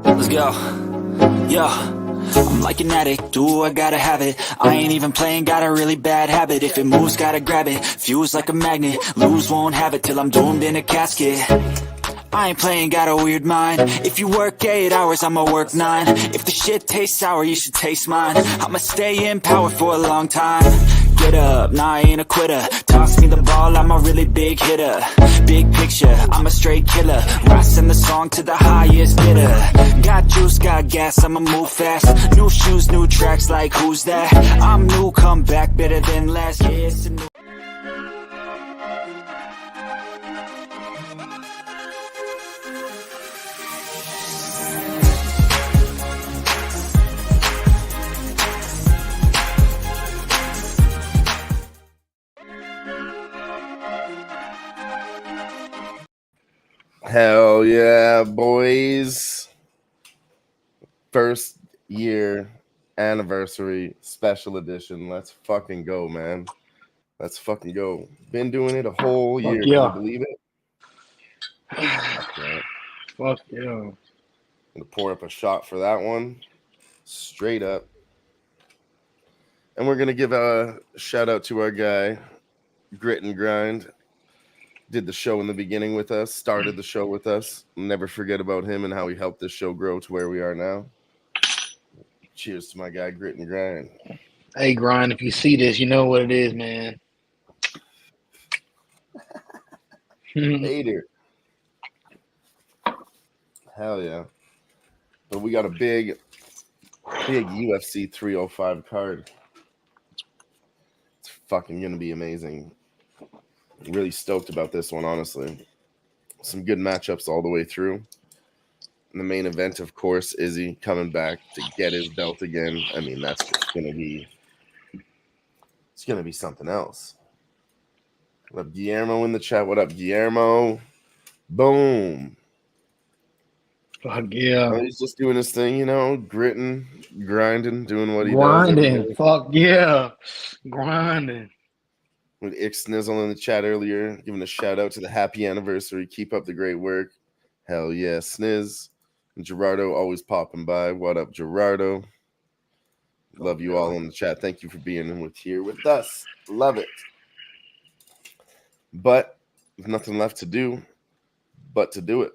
Let's go. Yo, I'm like an addict, do I gotta have it. I ain't even playing, got a really bad habit. If it moves, gotta grab it, fuse like a magnet. Lose, won't have it till I'm doomed in a casket. I ain't playing, got a weird mind. If you work 8 hours, I'ma work 9. If the shit tastes sour, you should taste mine. I'ma stay in power for a long time. Get up, nah, I ain't a quitter. Toss me the ball, I'm a really big hitter. Big picture, I'm a straight killer. Rising the song to the highest bidder. Got juice, got gas, I'ma move fast. New shoes, new tracks, like who's that? I'm new, come back, better than last. Yeah, it's a new... Hell yeah, boys. First year anniversary special edition. Let's fucking go, man. Let's fucking go. Been doing it a whole year. Yeah. Can you believe it? Okay. Fuck yeah. I'm gonna pour up a shot for that one. Straight up. And we're gonna give a shout out to our guy, Grit and Grind. Did the show in the beginning with us, started the show with us. Never forget about him and how he helped this show grow to where we are now. Cheers to my guy, Grit and Grind. Hey, Grind, if you see this, you know what it is, man. Hater. Hell yeah. But we got a big UFC 305 card. It's fucking gonna be amazing. Really stoked about this one, honestly. Some good matchups all the way through. And the main event, of course, Izzy coming back to get his belt again. I mean, that's just gonna be something else. What up, Guillermo in the chat? What up, Guillermo? Boom. Fuck yeah. He's just doing his thing, you know, gritting, grinding, doing what he does. Grinding. Fuck yeah. Grinding. With Ick Snizzle in the chat earlier, giving a shout out to the happy anniversary. Keep up the great work. Hell yeah, Sniz. And Gerardo always popping by. What up, Gerardo? Love you all in the chat. Thank you for being here with us. Love it. But with nothing left to do but to do it.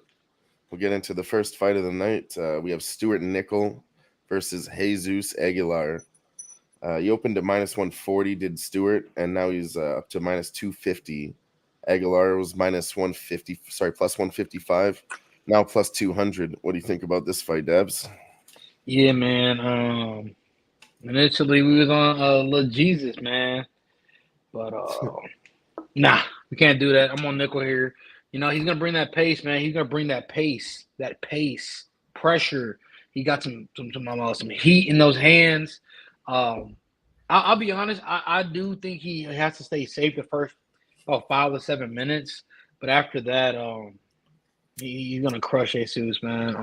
We'll get into the first fight of the night. We have Stuart Nickel versus Jesus Aguilar. He opened at minus 140, did Stewart, and now he's up to minus 250. Aguilar was minus 150, plus 155, now plus 200. What do you think about this fight, Debs? Yeah, man. Initially, we was on Lil Jesus, man. But, nah, we can't do that. I'm on Nickel here. You know, he's going to bring that pace, man. He's going to bring that pace, pressure. He got some heat in those hands. I'll be honest. I do think he has to stay safe the first 5 to 7 minutes, but after that, he's gonna crush Jesus, man.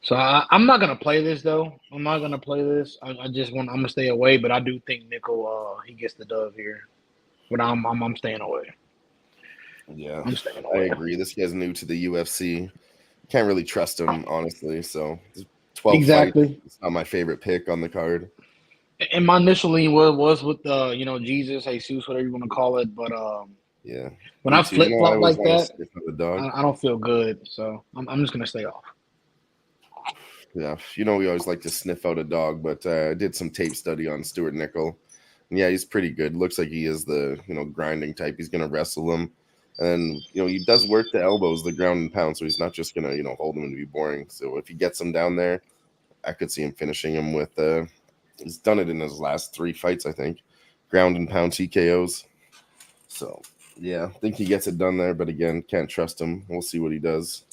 So I'm not gonna play this though. I'm not gonna play this. I'm gonna stay away. But I do think Nickel he gets the dub here. But I'm staying away. Yeah, I'm staying away. I agree. This guy's new to the UFC. Can't really trust him, honestly. So 12 exactly. Fights, it's not my favorite pick on the card. And my initial lean was with Jesus, whatever you want to call it. But yeah, when I flip flop like that, I don't feel good. So I'm just gonna stay off. Yeah, we always like to sniff out a dog, but I did some tape study on Stuart Nickel. And yeah, he's pretty good. Looks like he is the grinding type. He's gonna wrestle him. And he does work the elbows, the ground and pound, so he's not just gonna hold him and be boring. So if he gets him down there, I could see him finishing him with he's done it in his last 3 fights, I think, ground and pound TKOs. So yeah, I think he gets it done there, but again, can't trust him. We'll see what he does.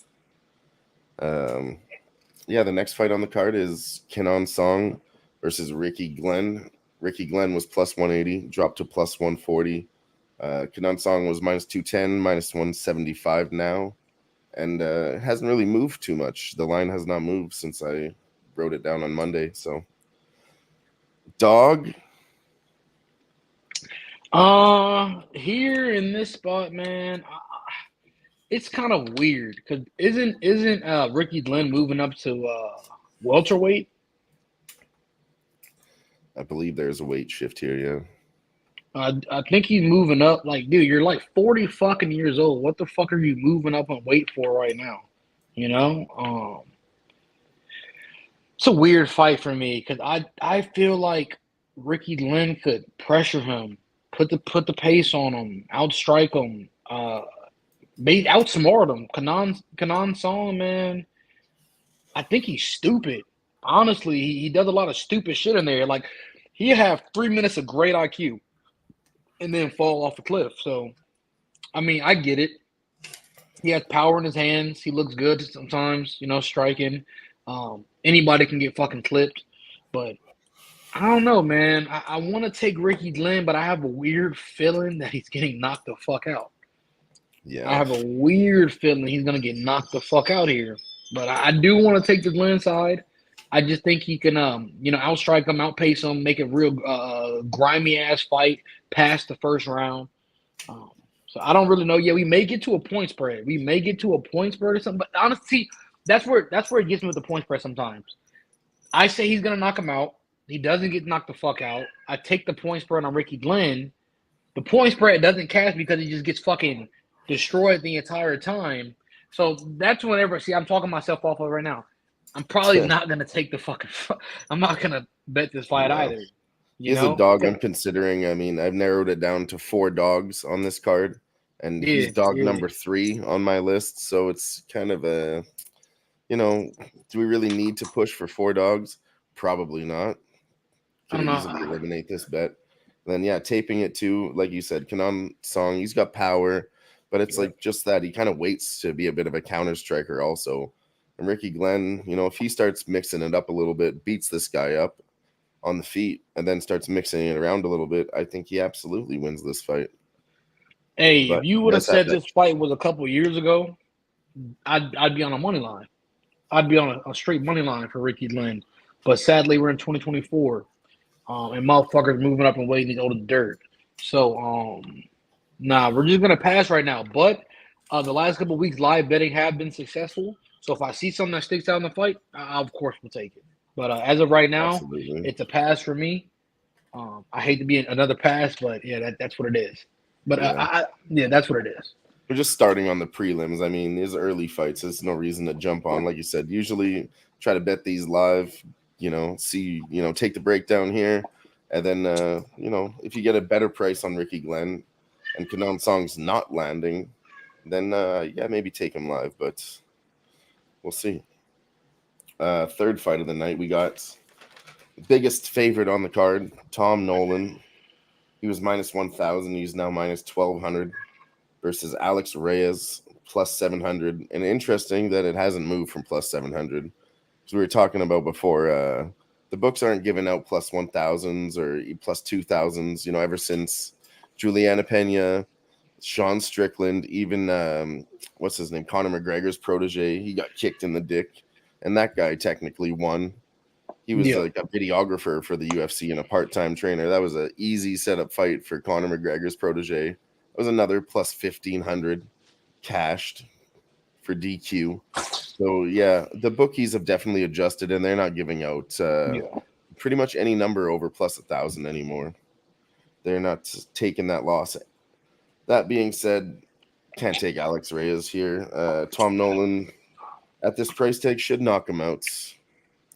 Yeah, the next fight on the card is Kenan Song versus Ricky Glenn. Ricky Glenn was plus 180, dropped to plus 140. Kenan Song was minus 210, minus 175 now, and hasn't really moved too much. The line has not moved since I wrote it down on Monday. So, dog. Here in this spot, man, it's kind of weird because isn't Ricky Glenn moving up to welterweight? I believe there's a weight shift here. Yeah. I think he's moving up. Like, dude, you're like 40 fucking years old. What the fuck are you moving up and weight for right now? You know, it's a weird fight for me because I feel like Ricky Glenn could pressure him, put the pace on him, outstrike him, outsmart him. Kanan Song, man, I think he's stupid. Honestly, he does a lot of stupid shit in there. Like he have 3 minutes of great IQ and then fall off a cliff. So, I mean, I get it. He has power in his hands. He looks good sometimes, striking. Anybody can get fucking clipped, but I don't know, man. I want to take Ricky Glenn, but I have a weird feeling that he's getting knocked the fuck out. Yeah. I have a weird feeling he's gonna get knocked the fuck out here. But I do want to take the Glenn side. I just think he can, outstrike him, outpace him, make a real grimy ass fight past the first round. So I don't really know. Yeah, we may get to a point spread. We may get to a point spread or something. But honestly, that's where it gets me with the point spread sometimes. I say he's gonna knock him out. He doesn't get knocked the fuck out. I take the point spread on Ricky Glenn. The point spread doesn't cash because he just gets fucking destroyed the entire time. So that's whenever. See, I'm talking myself off of right now. I'm probably not gonna take the fucking. I'm not gonna bet this fight either. He's a dog I'm considering. I mean, I've narrowed it down to 4 dogs on this card, and he's dog number 3 on my list. So it's kind of a, do we really need to push for 4 dogs? Probably not. Could easily eliminate this bet. And then taping it to, like you said, Kanan Song. He's got power, but it's like just that he kind of waits to be a bit of a counter striker also. And Ricky Glenn, if he starts mixing it up a little bit, beats this guy up on the feet, and then starts mixing it around a little bit, I think he absolutely wins this fight. Hey, if you would have said this fight was a couple years ago, I'd be on a money line. I'd be on a straight money line for Ricky Glenn. But sadly, we're in 2024, and motherfuckers moving up and waiting to go to the dirt. So, we're just gonna pass right now. But the last couple of weeks, live betting have been successful. So if I see something that sticks out in the fight, I of course will take it. But as of right now, it's a pass for me. I hate to be another pass, but that's what it is. But that's what it is. We're just starting on the prelims. I mean, these early fights, there's no reason to jump on. Like you said, usually try to bet these live, see, take the breakdown here. And then, if you get a better price on Ricky Glenn and Kanan Song's not landing, then, maybe take him live. But we'll see. Third fight of the night, we got the biggest favorite on the card, Tom Nolan. He was minus 1,000. He's now minus 1,200 versus Alex Reyes plus 700. And interesting that it hasn't moved from plus 700. As we were talking about before, the books aren't giving out plus 1,000s or plus 2,000s, ever since Juliana Pena, Sean Strickland, even, what's his name, Conor McGregor's protege, he got kicked in the dick. And that guy technically won. He was like a videographer for the UFC and a part-time trainer. That was an easy setup fight for Conor McGregor's protege. It was another plus 1,500 cashed for DQ. So, the bookies have definitely adjusted, and they're not giving out pretty much any number over plus 1,000 anymore. They're not taking that loss. That being said, can't take Alex Reyes here. Tom Nolan at this price tag should knock him out.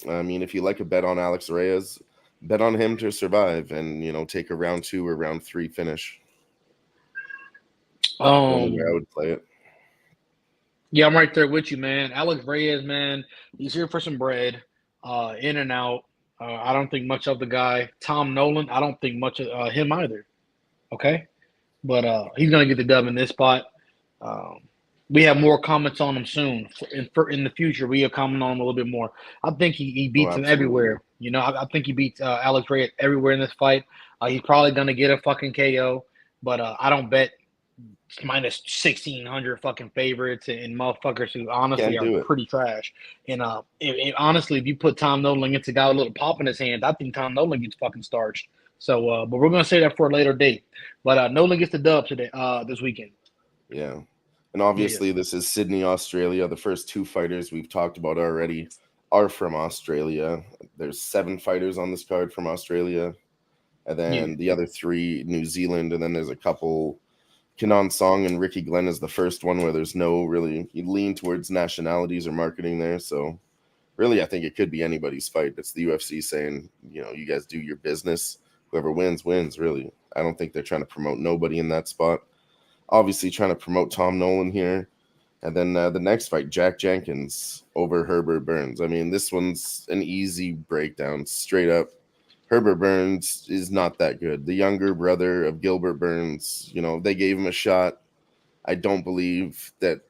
I mean, if you like a bet on Alex Reyes, bet on him to survive and, take a round 2 or round 3 finish. The only way I would play it. Yeah, I'm right there with you, man. Alex Reyes, man, he's here for some bread, in and out. I don't think much of the guy. Tom Nolan, I don't think much of him either. Okay? But he's going to get the dub in this spot. We have more comments on him soon. In the future, we have comment on him a little bit more. I think he beats him everywhere. I think he beats Alex Reyes everywhere in this fight. He's probably going to get a fucking KO, but I don't bet minus 1,600 fucking favorites and motherfuckers who honestly are pretty trash. And honestly, if you put Tom Nolan against a guy with a little pop in his hand, I think Tom Nolan gets fucking starched. So, but we're gonna say that for a later date. But Nolan gets the dub today, this weekend. Yeah. And Yeah, obviously, this is Sydney, Australia. The first two fighters we've talked about already are from Australia. There's 7 fighters on this card from Australia. And yeah, then the other 3, New Zealand. And then there's a couple, Kenan Song and Ricky Glenn is the first one where there's no really, you lean towards nationalities or marketing there. So really, I think it could be anybody's fight. It's the UFC saying, you guys do your business. Whoever wins, wins, really. I don't think they're trying to promote nobody in that spot. Obviously trying to promote Tom Nolan here. And then the next fight, Jack Jenkins over Herbert Burns. I mean, this one's an easy breakdown, straight up. Herbert Burns is not that good. The younger brother of Gilbert Burns, they gave him a shot. I don't believe that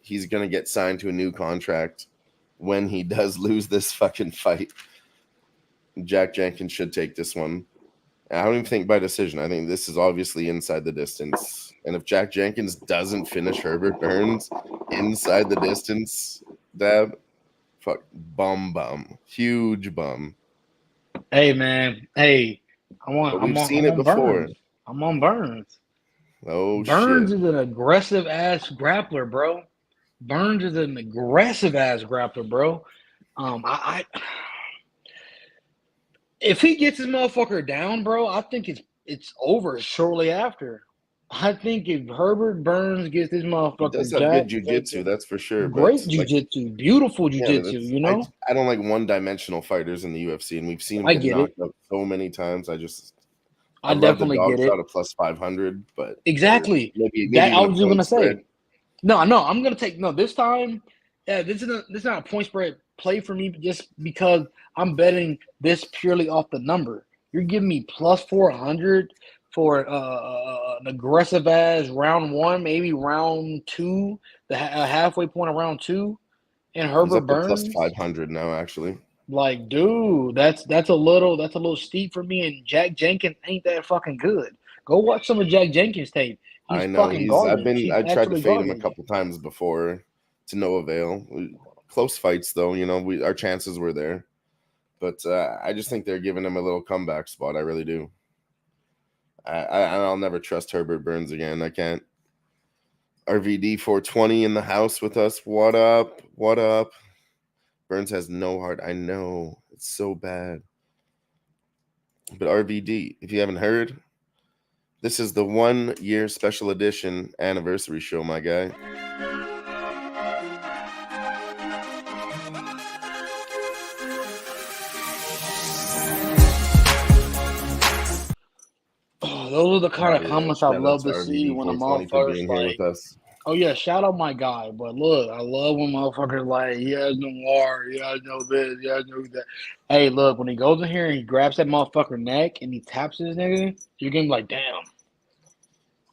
he's going to get signed to a new contract when he does lose this fucking fight. Jack Jenkins should take this one. I don't even think by decision. I think this is obviously inside the distance. And if Jack Jenkins doesn't finish Herbert Burns inside the distance, Dab, fuck, bum. Huge bum. Hey man, hey, But we've I'm seen it on before. Burns. I'm on Burns. Oh, Burns shit. is an aggressive ass grappler, bro. Burns is an aggressive ass grappler, bro. I if he gets his motherfucker down, bro, I think it's over shortly after. I think if Herbert Burns gets this He does motherfucker have good Jack jiu-jitsu, Jenkins, that's for sure. great But, jujitsu, beautiful yeah, jujitsu, you I, know? I don't like one-dimensional fighters in the UFC, and we've seen him I get get it. knocked out so many times. I I love the definitely dog get it. shot of plus 500, but or Exactly. maybe That I even a was just point gonna spread. say. No, I'm gonna take this time. Yeah, this is not a point spread play for me just because I'm betting this purely off the number. You're giving me plus 400 for an aggressive ass round 1, maybe round 2, the halfway point of round 2, and He's Herbert up to plus Burns. 500 now, actually. Like, dude, that's a little steep for me. And Jack Jenkins ain't that fucking good. Go watch some of Jack Jenkins tape. He's I know fucking garbage. He's I tried to actually fade him a garbage. couple times before to no avail. Close fights though, our chances were there. But I just think they're giving him a little comeback spot. I really do. I'll never trust Herbert Burns again. I can't. RVD 420 in the house with us. What up? What up? Burns has no heart. I know. It's so bad. But RVD, if you haven't heard, this is the 1-year special edition anniversary show, my guy. Oh, those are the kind of comments I Shout out love to to see RVD when a 420 for motherfucker's being here with like, us. oh yeah, shout out my guy. But look, I love when motherfuckers like, he has no heart, he has no this, he has no that. Hey, look, when he goes in here and he grabs that motherfucker neck and he taps his nigga, you're gonna be like, damn,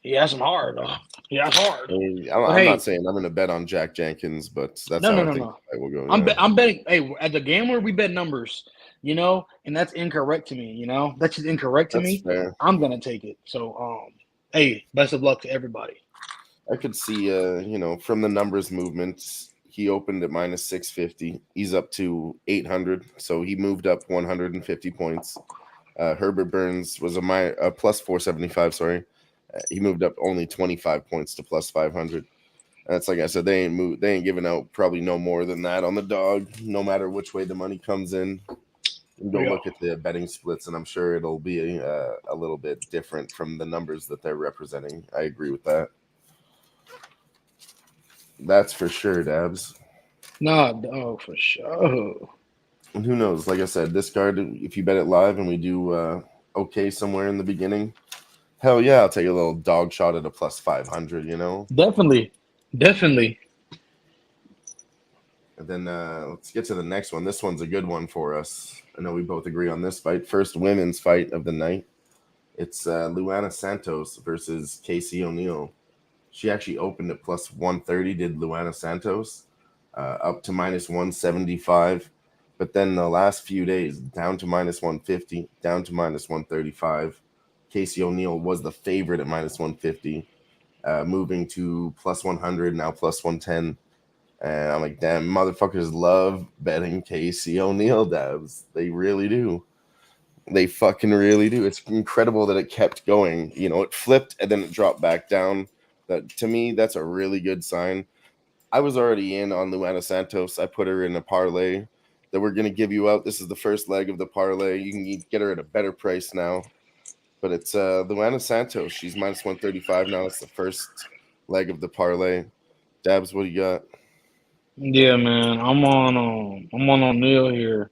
he has some heart. He has heart. I'm not saying I'm going to bet on Jack Jenkins, but that's how I think the fight will go. I'm betting. Hey, as a gambler, we bet numbers, and that's incorrect to me. That's just incorrect to me. Fair. I'm gonna take it. So, hey, best of luck to everybody. I could see, from the numbers movements, he opened at minus 650. He's up to 800, so he moved up 150 points. Herbert Burns was a plus 475. Sorry, he moved up only 25 points to plus 500. That's like I said, they ain't giving out probably no more than that on the dog, no matter which way the money comes in. You can go look at the betting splits, and I'm sure it'll be a little bit different from the numbers that they're representing. I agree with that. That's for sure, Dabs. No, for sure. And who knows? Like I said, this card, if you bet it live and we do okay somewhere in the beginning, hell yeah, I'll take a little dog shot at a plus 500, Definitely. And then let's get to the next one. This one's a good one for us. I know we both agree on this fight. First women's fight of the night. It's Luana Santos versus Casey O'Neill. She actually opened at plus 130, did Luana Santos, up to minus 175. But then the last few days, down to minus 150, down to minus 135. Casey O'Neill was the favorite at minus 150, moving to plus 100, now plus 110. And I'm like, damn, motherfuckers love betting Casey O'Neill, Dabs. They really do. They fucking really do. It's incredible that it kept going. You know, it flipped and then it dropped back down. That to me, that's a really good sign. I was already in on Luana Santos. I put her in a parlay that we're gonna give you out. This is the first leg of the parlay. You can get her at a better price now. But it's Luana Santos. She's minus 135 now. It's the first leg of the parlay. Dabs, what do you got? Yeah, man. I'm on O'Neal here.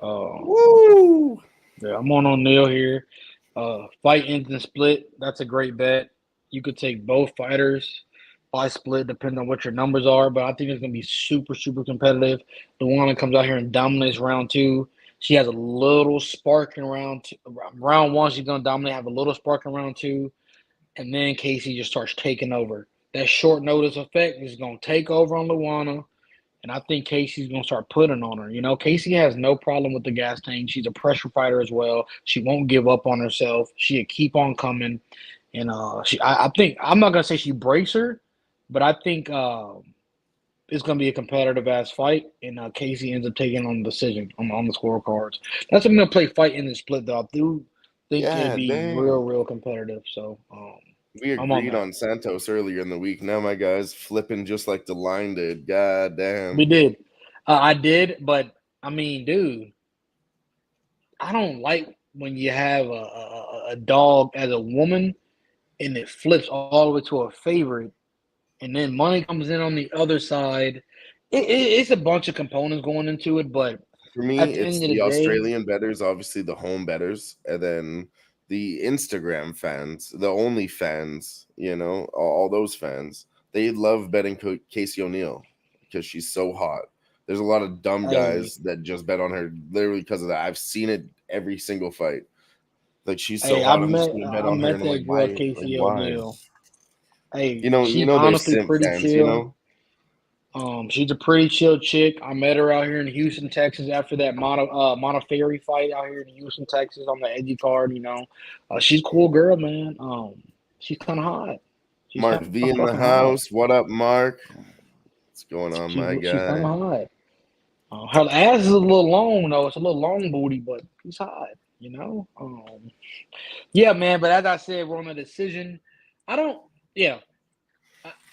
Uh, Woo! yeah, I'm on O'Neal here. Fight ends in split. That's a great bet. You could take both fighters by split, depending on what your numbers are. But I think it's gonna be super, super competitive. The one that comes out here and dominates round two. She has a little spark in round two. Round one, she's gonna dominate. Have a little spark in round two, and then Casey just starts taking over. That short notice effect is gonna take over on Luana. And I think Casey's going to start putting on her. You know, Casey has no problem with the gas tank. She's a pressure fighter as well. She won't give up on herself. She'll keep on coming. And I think I'm not going to say she breaks her, but I think it's going to be a competitive ass fight. And Casey ends up taking on the decision on the scorecards. That's what I'm going to play fight in the split, though. I do think it'd Yeah, be damn. real, real competitive. So We I'm on agreed that. on Santos earlier in the week. Now my guy's flipping just like the line did. God We damn. did. I did, but I mean, dude. I don't like when you have a dog as a woman and it flips all the way to a favorite, and then money comes in on the other side. It's a bunch of components going into it, but For at me, the it's end of the the day, Australian betters, obviously the home betters, and then the Instagram fans, the only fans, all those fans. They love betting Casey O'Neill because she's so hot. There's a lot of dumb hey, guys that just bet on her literally because of that. I've seen it every single fight. Like she's so hey, I hot, I'm just met gonna bet I on her, met and I'm like, that girl why? Like Casey why? O'Neill. Hey, You she's know, they're honestly simp pretty fans. chill. She's a pretty chill chick. I met her out here in Houston, Texas, after that Montefiore fight out here in Houston, Texas, on the Edgy card. You know, she's a cool girl, man. She's kind of hot. She's Mark kind V of in the fucking hot. house. What up, Mark? What's going on, my She's kind guy? of hot. Her ass is a little long though. It's a little long booty, but she's hot. You know. Yeah, man. But as I said, we're on a decision. I don't. Yeah,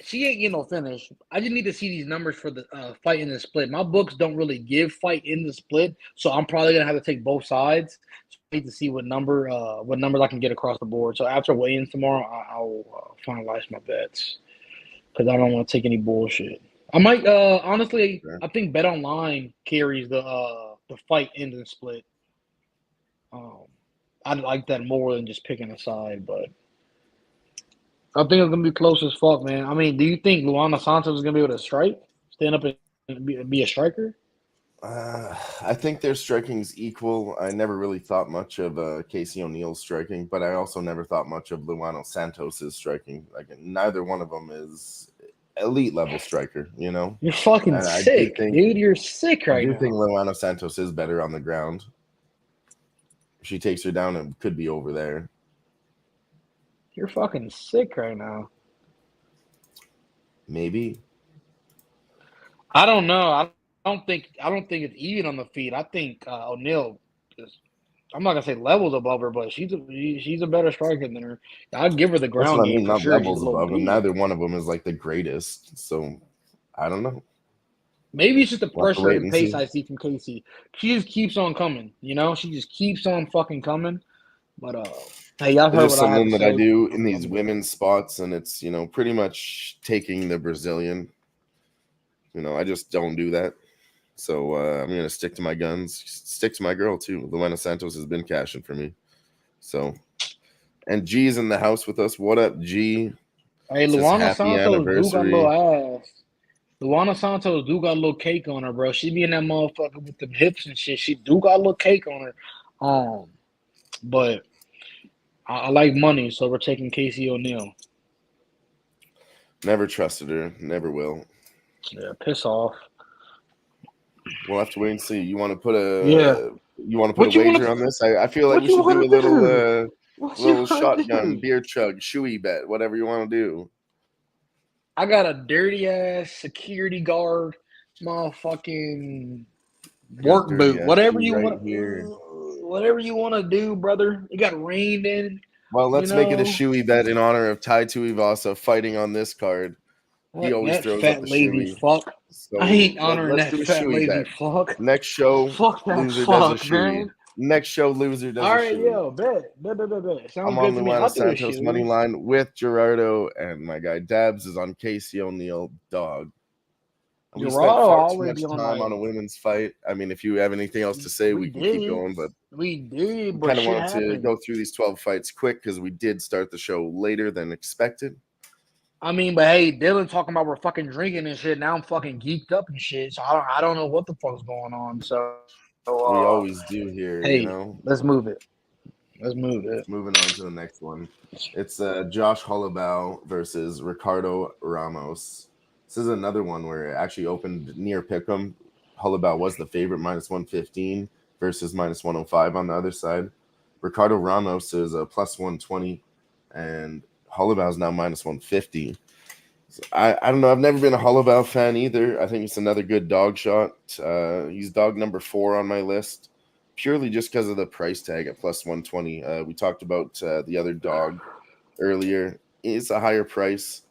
she ain't getting no finish. I just need to see these numbers for the fight in the split. My books don't really give fight in the split, so I'm probably gonna have to take both sides. So I need to see what numbers I can get across the board. So after weigh-ins tomorrow, I'll finalize my bets because I don't want to take any bullshit. I might honestly, Okay. I think Bet Online carries the fight in the split. Um, I'd like that more than just picking a side, but. I think it's gonna be close as fuck, man. I mean, do you think Luana Santos is gonna be able to strike, stand up and be a striker? I think their striking's equal. I never really thought much of Casey O'Neill's striking, but I also never thought much of Luano Santos's striking. Like neither one of them is elite level striker, You're fucking And sick, dude. You're sick I right do think now. Luano Santos is better on the ground. If she takes her down, it could be over there. You're fucking sick right now. Maybe. I don't know. I don't think it's even on the feet. I think O'Neal is. I'm not gonna say levels above her, but she's a better striker than her. I'd give her the That's ground what I game mean. for Not sure. She's a levels little above, and beast. neither one of them is like the greatest. So I don't know. Maybe it's just the We'll have to pressure wait and and pace see. I see from Casey. She just keeps on coming. You know, she just keeps on fucking coming. But hey, y'all heard There's what I have to something that I say. do in these I'm good. women's spots, and it's pretty much taking the Brazilian. I just don't do that. So I'm gonna stick to my guns, stick to my girl too. Luana Santos has been cashing for me. So and G's in the house with us. What up, G? Hey, Says Luana happy Santos do got a little anniversary. ass. Luana Santos do got a little cake on her, bro. She be in that motherfucker with them hips and shit. She do got a little cake on her. But I like money, so we're taking Casey O'Neal. Never trusted her. Never will. Yeah, piss off. We'll have to wait and see. Yeah. You want to put a What you want wager to? on this? I feel like What we you should do a want to do? What you little want to shotgun do? beer chug shoey bet, whatever you want to do. I got a dirty ass security guard, motherfucking I got a work dirty boot, ass whatever shoe you right want. here. whatever you want to do, brother. It got rained in. Well, You let's make it a know, shoey bet in honor of Tai Tuivasa fighting on this card. He always that throws up fat a lazy shoey. fuck. I So ain't honoring let's that do a fat shoey lazy bet. fuck. Next show, Fuck that loser does a fuck, shoey. man. Next show, loser does All a right, shoey. yo, bet. Sounds I'm good on to me. Luana I'll do a Santos money shoe. line with Gerardo, and my guy Dabs is on Casey O'Neill dog. We spent Gerardo far too always much be on time on a like women's fight. I mean, if you have anything else to say, we can keep going, but we did, but kind of shit wanted to happened. go through these 12 fights quick because we did start the show later than expected. I mean, but hey, Dylan talking about we're fucking drinking and shit. Now I'm fucking geeked up and shit. So I don't know what the fuck's going on. So We always do here, hey, you know. let's move it. Let's move it. Moving on to the next one. It's Josh Holloway versus Ricardo Ramos. This is another one where it actually opened near Pick'em. Holloway was the favorite, minus 115 versus minus 105 on the other side. Ricardo Ramos is a plus 120, and Holloway is now minus 150. So I don't know. I've never been a Holloway fan either. I think it's another good dog shot. He's dog number 4 on my list, purely just because of the price tag at plus 120. We talked about the other dog earlier. It's a higher price,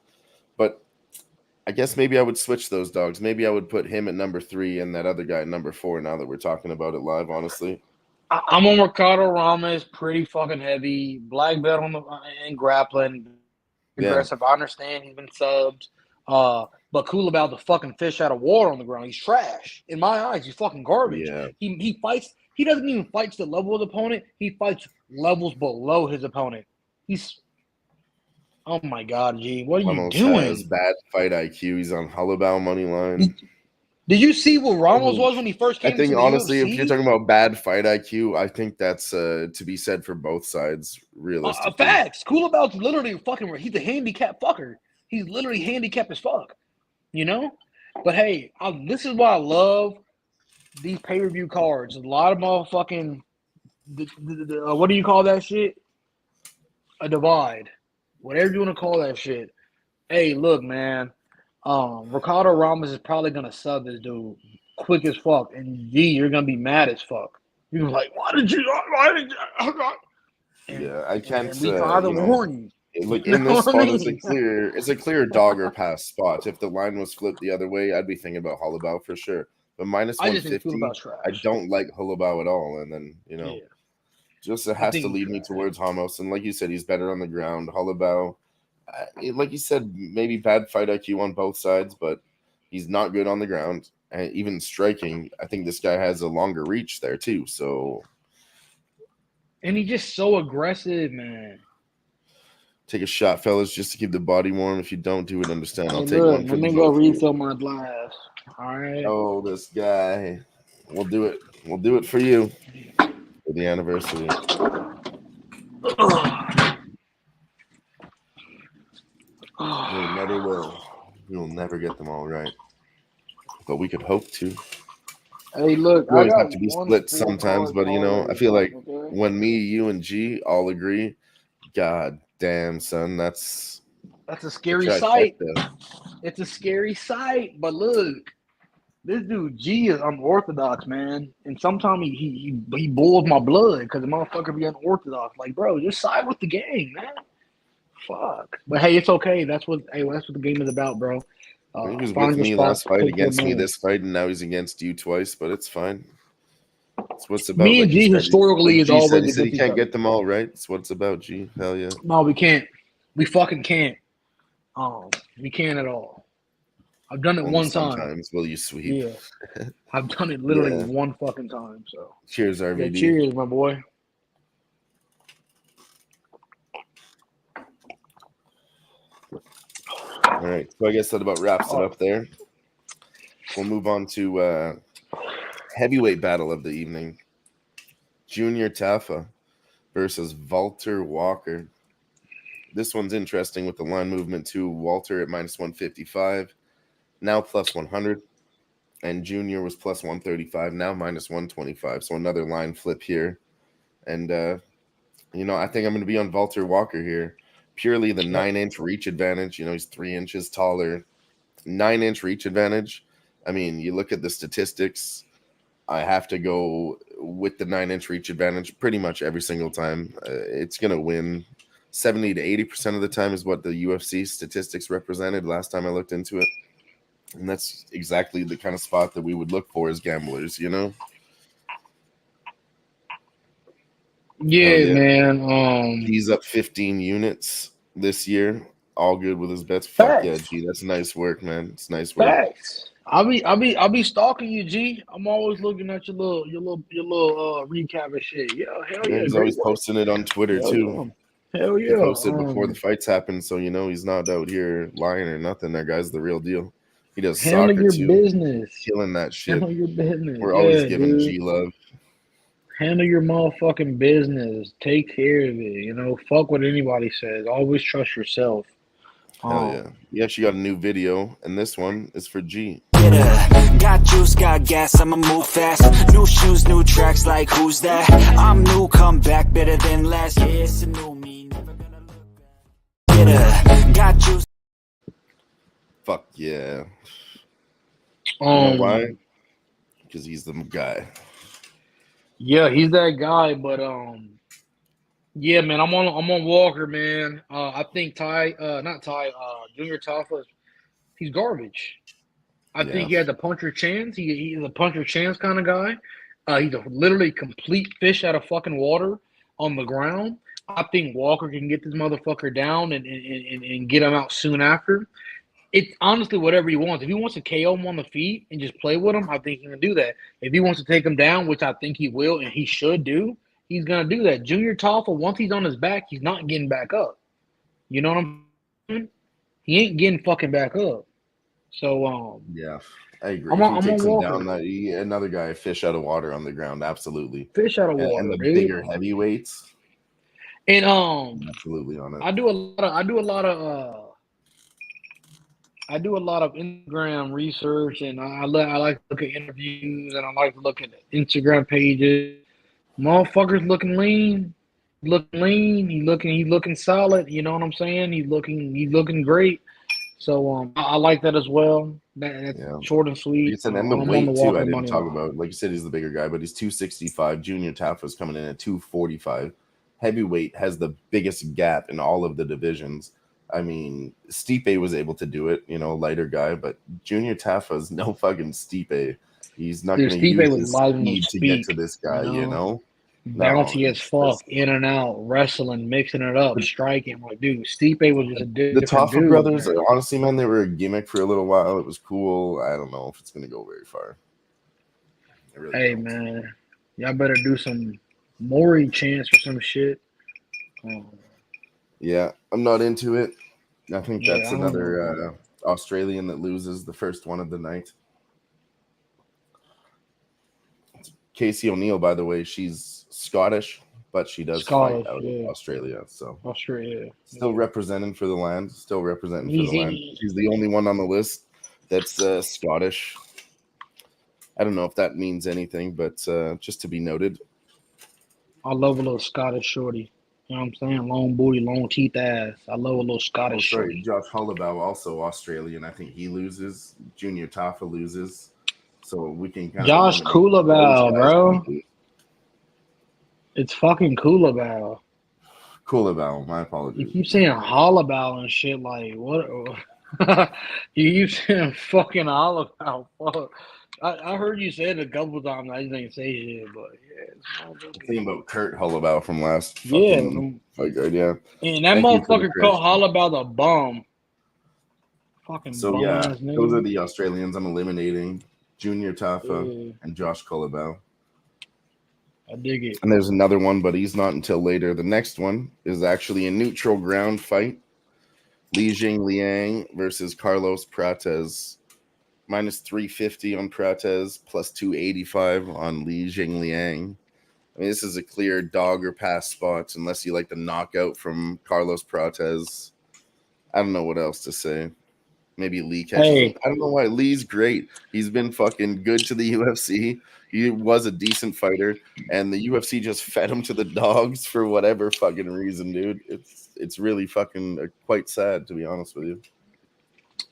but I guess maybe I would switch those dogs. Maybe I would put him at number 3 and that other guy at number 4 now that we're talking about it live, honestly. I'm on Ricardo Ramos, pretty fucking heavy. Black belt on the in grappling. Aggressive. Yeah. I understand he's been subbed. But cool about the fucking fish out of water on the ground. He's trash. In my eyes, he's fucking garbage. Yeah. He fights. He doesn't even fight to the level of the opponent. He fights levels below his opponent. He's oh my god, G. What are you doing? Has bad fight IQ. He's on Holloway money line. Did you see what Ramos was when he first came? I think to the honestly, UFC? if you're talking about bad fight IQ, I think that's to be said for both sides. Realistically, facts. Cool about literally fucking. He's a handicapped fucker. He's literally handicapped as fuck. You know, but hey, this is why I love these pay-per-view cards. A lot of motherfucking what do you call that shit? A divide. Whatever you want to call that shit. Hey, look, man. Ricardo Ramos is probably gonna sub this dude quick as fuck, and G, you're gonna be mad as fuck. You're like, why did you? And, yeah, I can't. And we try to warn you. Like in this spot, it's a clear dog or pass spot. If the line was flipped the other way, I'd be thinking about Holloway for sure. But minus 150, I don't like Holloway at all. And then just it has to lead me towards Ramos. And like you said, he's better on the ground. Holloway, like you said, maybe bad fight IQ on both sides, but he's not good on the ground. And even striking, I think this guy has a longer reach there too. So, and he's just so aggressive, man. Take a shot, fellas, just to keep the body warm. If you don't do it, understand. I'll take look, one for let me go refill my glass. All right. Oh, this guy. We'll do it. We'll do it for you for the anniversary. We never will. We will never get them all right. But we could hope to. Hey, look, we always have to be split sometimes, but I feel like when me, you, and G all agree, God damn, son, that's a scary sight. It's a scary sight. But look, this dude G is unorthodox, man. And sometimes he boils my blood because the motherfucker be unorthodox. Like, bro, just side with the game, man. Fuck. But hey, it's okay. That's what the game is about, bro. He was with me last fight, against me this fight, and now he's against you twice. But it's fine. It's what's about. Me and G historically is always. He said he can't get them all right. It's what it's about, G. Hell yeah. No, we can't. We fucking can't. We can't at all. I've done it one time. Sometimes will you sweep? Yeah, I've done it literally one fucking time. So cheers, RVD. Yeah, cheers, my boy. All right, so I guess that about wraps it up there. We'll move on to heavyweight battle of the evening. Junior Tafa versus Walter Walker. This one's interesting with the line movement too. Walter at minus 155, now plus 100, and Junior was plus 135, now minus 125. So another line flip here. And, I think I'm going to be on Walter Walker here. Purely the 9-inch reach advantage. He's 3 inches taller. 9-inch reach advantage. I mean, you look at the statistics. I have to go with the 9-inch reach advantage pretty much every single time. It's gonna win 70 to 80% of the time is what the UFC statistics represented last time I looked into it, and that's exactly the kind of spot that we would look for as gamblers. You know? Yeah, Hell yeah. man. He's up 15 units this year. All good with his bets. Fuck yeah, Facts. G. That's nice work, man. It's nice work. Facts. I'll be stalking you, G. I'm always looking at your little recap and shit. Yeah, hell Yeah, yeah, he's great always work. posting it on Twitter Hell too. yeah. Hell He yeah. posted before the fights happened, so you know he's not out here lying or nothing. That guy's the real deal. He does Handle soccer your too, business. killing that shit. Handle your business. We're always Yeah, giving dude. G love. Handle your motherfucking business. Take care of it. You know, fuck what anybody says. Always trust yourself. Hell yeah. He actually got a new video, and this one is for G. Got juice, got gas, I'ma move fast. New shoes, new tracks, like who's that? I'm new, come back, better than last. Yeah, it's a new me, never gonna look back. Got juice. Fuck yeah. You know why? Because he's the guy. Yeah, he's that guy, but yeah, man, I'm on Walker, man. I think Junior Tafa, he's garbage. I think he has a puncher chance. He's a puncher chance kind of guy. He's a literally complete fish out of fucking water on the ground. I think Walker can get this motherfucker down and get him out soon after. It's honestly whatever he wants. If he wants to KO him on the feet and just play with him, I think he can do that. If he wants to take him down, which I think he will and he should do, he's gonna do that. Junior Tafel, once he's on his back, he's not getting back up. You know what I'm saying? He ain't getting fucking back up. So yeah, I agree. I'm If on he takes him Walker. down, another guy, fish out of water on the ground, absolutely. Fish out of water, and the dude. bigger heavyweights, and absolutely on it. I do a lot of Instagram research, and I like to look at interviews, and I like to look at Instagram pages. Motherfucker's looking lean. He's looking solid. You know what I'm saying? He's looking great. So I like that as well. That's short and sweet. Like I said, and the I'm weight on the too. Walker I didn't money talk line. about. Like you said, he's the bigger guy, but he's 265. Junior Tafa's coming in at 245. Heavyweight has the biggest gap in all of the divisions. I mean, Stipe was able to do it, you know, lighter guy, but Junior Tafa's no fucking Stipe. He's not going to use his speed to get to this guy, you know? Bouncy as fuck, in and out, wrestling, mixing it up, striking. Like, dude, Stipe was just a different The Tafa dude, brothers, man. honestly, man, they were a gimmick for a little while. It was cool. I don't know if it's going to go very far. Really hey, man, y'all better do some Maury chants or some shit. Yeah, I'm not into it. I think that's another Australian that loses the first one of the night. Casey O'Neill, by the way, she's Scottish, but she does fight out of Australia. So Australia, still representing for the land. Still representing for the land. She's the only one on the list that's Scottish. I don't know if that means anything, but just to be noted. I love a little Scottish shorty. You know what I'm saying? Long booty, long teeth ass. I love a little Scottish shorty. Josh Holloway, also Australian. I think he loses. Junior Tafa loses. So we can kind Josh Coolabell, bro. It's fucking Coolabell. Coolabell, my apologies. You keep saying Holloway and shit like what? You keep saying fucking Holloway. Fuck. I heard you say it a couple times. I just didn't say shit, but yeah. I'm thinking about Kurt Holloway from last fight. Yeah. And that motherfucker called Holloway the bum. Fucking so bum yeah, ass nigga. those are the Australians I'm eliminating. Junior Tafa and Josh Coolabell. I dig it. And there's another one, but he's not until later. The next one is actually a neutral ground fight. Li Jingliang versus Carlos Prates. Minus 350 on Prates, plus 285 on Li Jingliang. I mean, this is a clear dog or pass spot, unless you like the knockout from Carlos Prates. I don't know what else to say. Maybe Lee catches him. I don't know why. Lee's great. He's been fucking good to the UFC. He was a decent fighter, and the UFC just fed him to the dogs for whatever fucking reason, dude. It's really fucking quite sad, to be honest with you.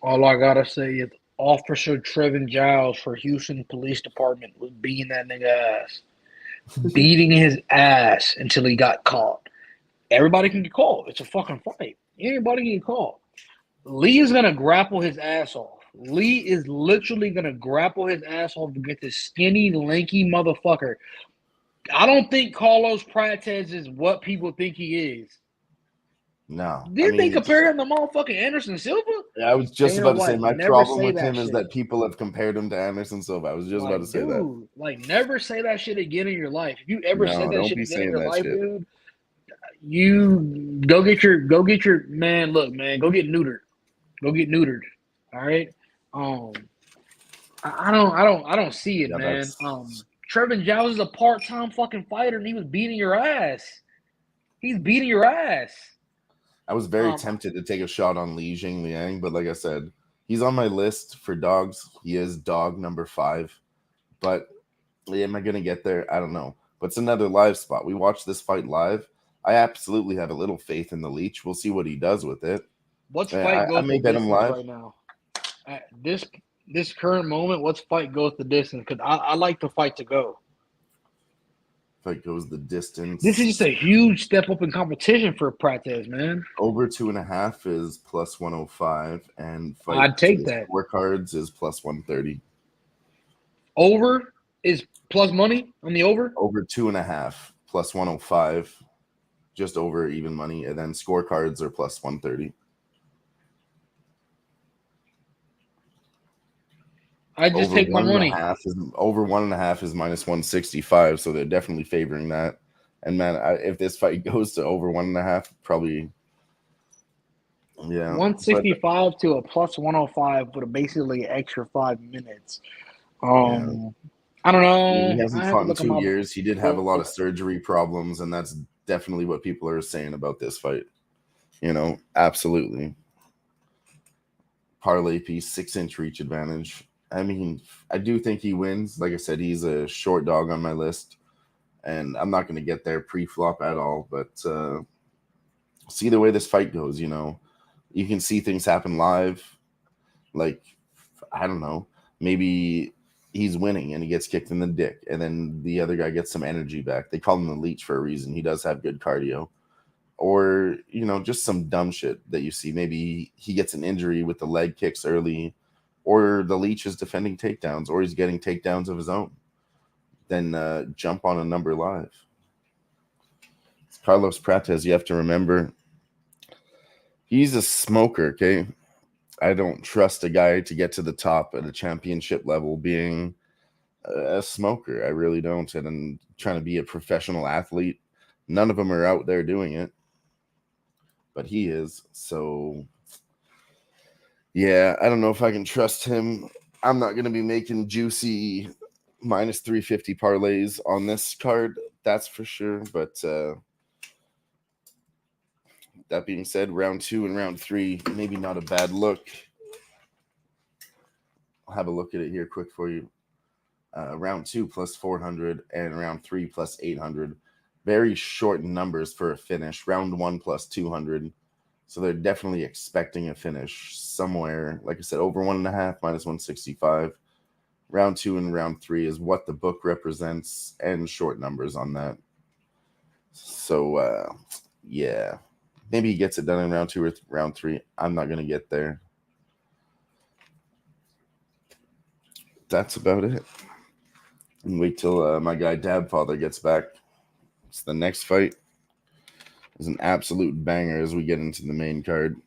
All I gotta say is Officer Trevin Giles for Houston Police Department was beating that nigga ass. beating his ass until he got caught. Everybody can get caught. It's a fucking fight. Anybody can get caught. Lee is gonna grapple his ass off. Lee is literally gonna grapple his ass off to get this skinny, lanky motherfucker. I don't think Carlos Prates is what people think he is. No. Didn't they compare him to motherfucking Anderson Silva? I was just about to say my never problem say with that him is shit. that people have compared him to Anderson Silva. I was just about to say that. Dude, like, never say that shit again in your life. If you ever No, said that don't shit be again in saying your that life, shit. dude, you go get your man. Look, man, go get neutered. Go get neutered. All right. I don't see it, Yeah, man. that's Trevin Giles is a part-time fucking fighter, and he was beating your ass. He's beating your ass. I was very tempted to take a shot on Li Jingliang, but like I said, he's on my list for dogs. He is dog number 5. But am I going to get there? I don't know. But it's another live spot. We watched this fight live. I absolutely have a little faith in the Leech. We'll see what he does with it. What's fight goes I may the bet him distance live right now? At this current moment, what's fight goes the distance? Because I like the fight to go. Fight goes the distance. This is just a huge step up in competition for Prates, man. Over 2.5 is plus 105, and fight I'd take that. Scorecards is plus 130. Over is plus money on the over? Over 2.5 plus 105, just over even money, and then scorecards are plus 130. I just take my money. Over 1.5 is minus 165, so they're definitely favoring that. And man, if this fight goes to over 1.5, probably, yeah, 165 to a plus 105 with basically extra 5 minutes. Yeah. I don't know. He hasn't fought in 2 years. He did have a lot of surgery problems, and that's definitely what people are saying about this fight. Absolutely. Parlay piece, 6-inch reach advantage. I mean, I do think he wins. Like I said, he's a short dog on my list, and I'm not going to get there pre-flop at all. But see the way this fight goes, you can see things happen live. Like, I don't know, maybe he's winning and he gets kicked in the dick, and then the other guy gets some energy back. They call him the Leech for a reason. He does have good cardio. Or, just some dumb shit that you see. Maybe he gets an injury with the leg kicks early, or the Leech is defending takedowns, or he's getting takedowns of his own. Then jump on a number live. It's Carlos Prates. You have to remember, he's a smoker, okay? I don't trust a guy to get to the top at a championship level being a smoker. I really don't. And I'm trying to be a professional athlete. None of them are out there doing it. But he is. So, yeah, I don't know if I can trust him. I'm not going to be making juicy minus 350 parlays on this card. That's for sure. But that being said, round 2 and round 3, maybe not a bad look. I'll have a look at it here quick for you. Round 2 plus 400 and round 3 plus 800. Very short numbers for a finish. Round 1 plus 200. So they're definitely expecting a finish somewhere. Like I said, over 1.5 minus 165. Round 2 and round 3 is what the book represents, and short numbers on that. So, yeah. Maybe he gets it done in round 2 or round 3. I'm not going to get there. That's about it. And wait till my guy Dabfather gets back. It's the next fight. It's an absolute banger as we get into the main card.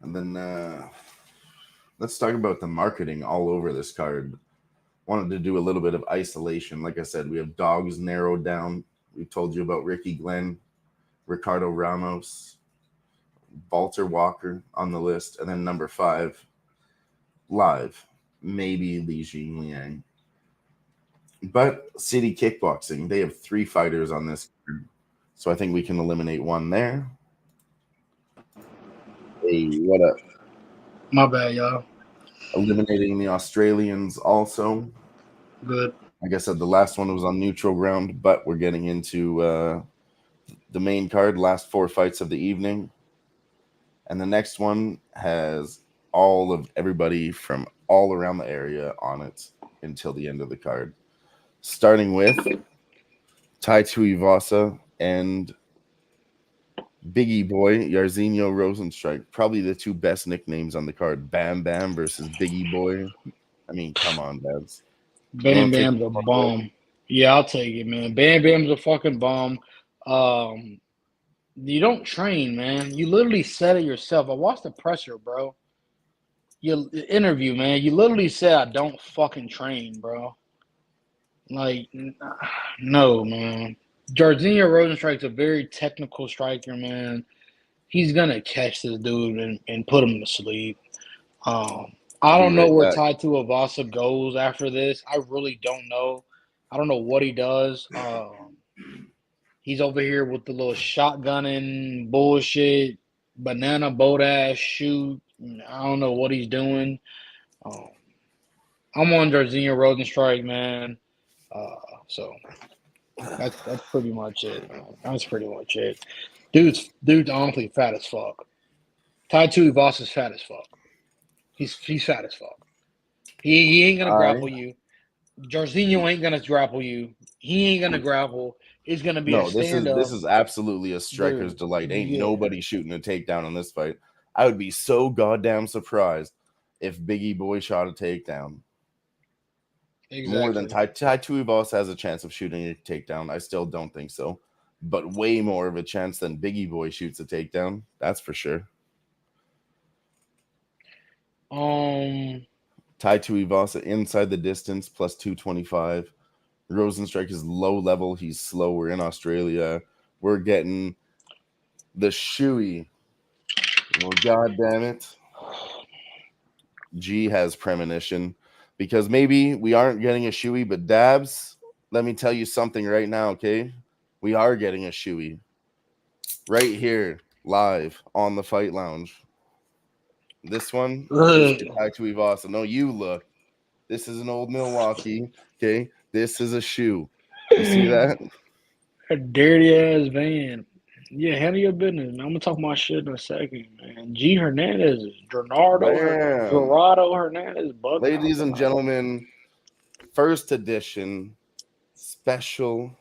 And then let's talk about the marketing all over this card. Wanted to do a little bit of isolation. Like I said, we have dogs narrowed down. We told you about Ricky Glenn, Ricardo Ramos, Walter Walker on the list. And then number 5, live, maybe Li Jingliang. But City Kickboxing, they have 3 fighters on this card. So I think we can eliminate one there. Hey, what up? My bad, y'all. Eliminating the Australians also. Good. Like I said, the last one was on neutral ground, but we're getting into the main card, last 4 fights of the evening. And the next one has all of everybody from all around the area on it until the end of the card. Starting with Tai Tuivasa and Biggie Boy, Jairzinho Rosenstrike. Probably the two best nicknames on the card. Bam Bam versus Biggie Boy. I mean, come on, Babs. You Bam want to take Bam's a bomb. Yeah, I'll take it, man. Bam Bam's a fucking bomb. You don't train, man. You literally said it yourself. I watched the presser, bro. Your interview, man. You literally said I don't fucking train, bro. Like, no, man. Jairzinho Rosenstrike's a very technical striker, man. He's gonna catch this dude and put him to sleep. I I'll be don't know right where back. Tai Tuivasa goes after this. I really don't know. I don't know what he does. He's over here with the little shotgunning bullshit, banana boat ass shoot. I don't know what he's doing. I'm on Jairzinho Rosenstrike, man. So that's pretty much it, man. That's pretty much it. Dude's honestly fat as fuck. Tai Tuivasa's fat as fuck. He's fat as fuck. He ain't gonna grapple you. Jairzinho ain't gonna grapple you. He ain't gonna grapple. It's gonna be a No, stand this up. is absolutely a striker's Dude, delight. Ain't yeah, nobody shooting a takedown in this fight. I would be so goddamn surprised if Biggie Boy shot a takedown. More than exactly. Tai Tuivasa has a chance of shooting a takedown. I still don't think so, but way more of a chance than Biggie Boy shoots a takedown. That's for sure. Tai Tuivasa inside the distance plus 225. Rosenstrike is low level. He's slow. We're in Australia. We're getting the shoey. Well, God damn it. G has premonition because maybe we aren't getting a shoey, but Dabs, let me tell you something right now, okay? We are getting a shoey right here, live on the Fight Lounge. This one is for Tai Tuivasa. No, you look. This is an old Milwaukee, okay? This is a shoe. You see that? A dirty ass van. Yeah, handle your business, man. I'm gonna talk my shit in a second, man. G Hernandez, Bam. Gerardo Hernandez, bugging out Ladies and tonight. gentlemen, first edition, special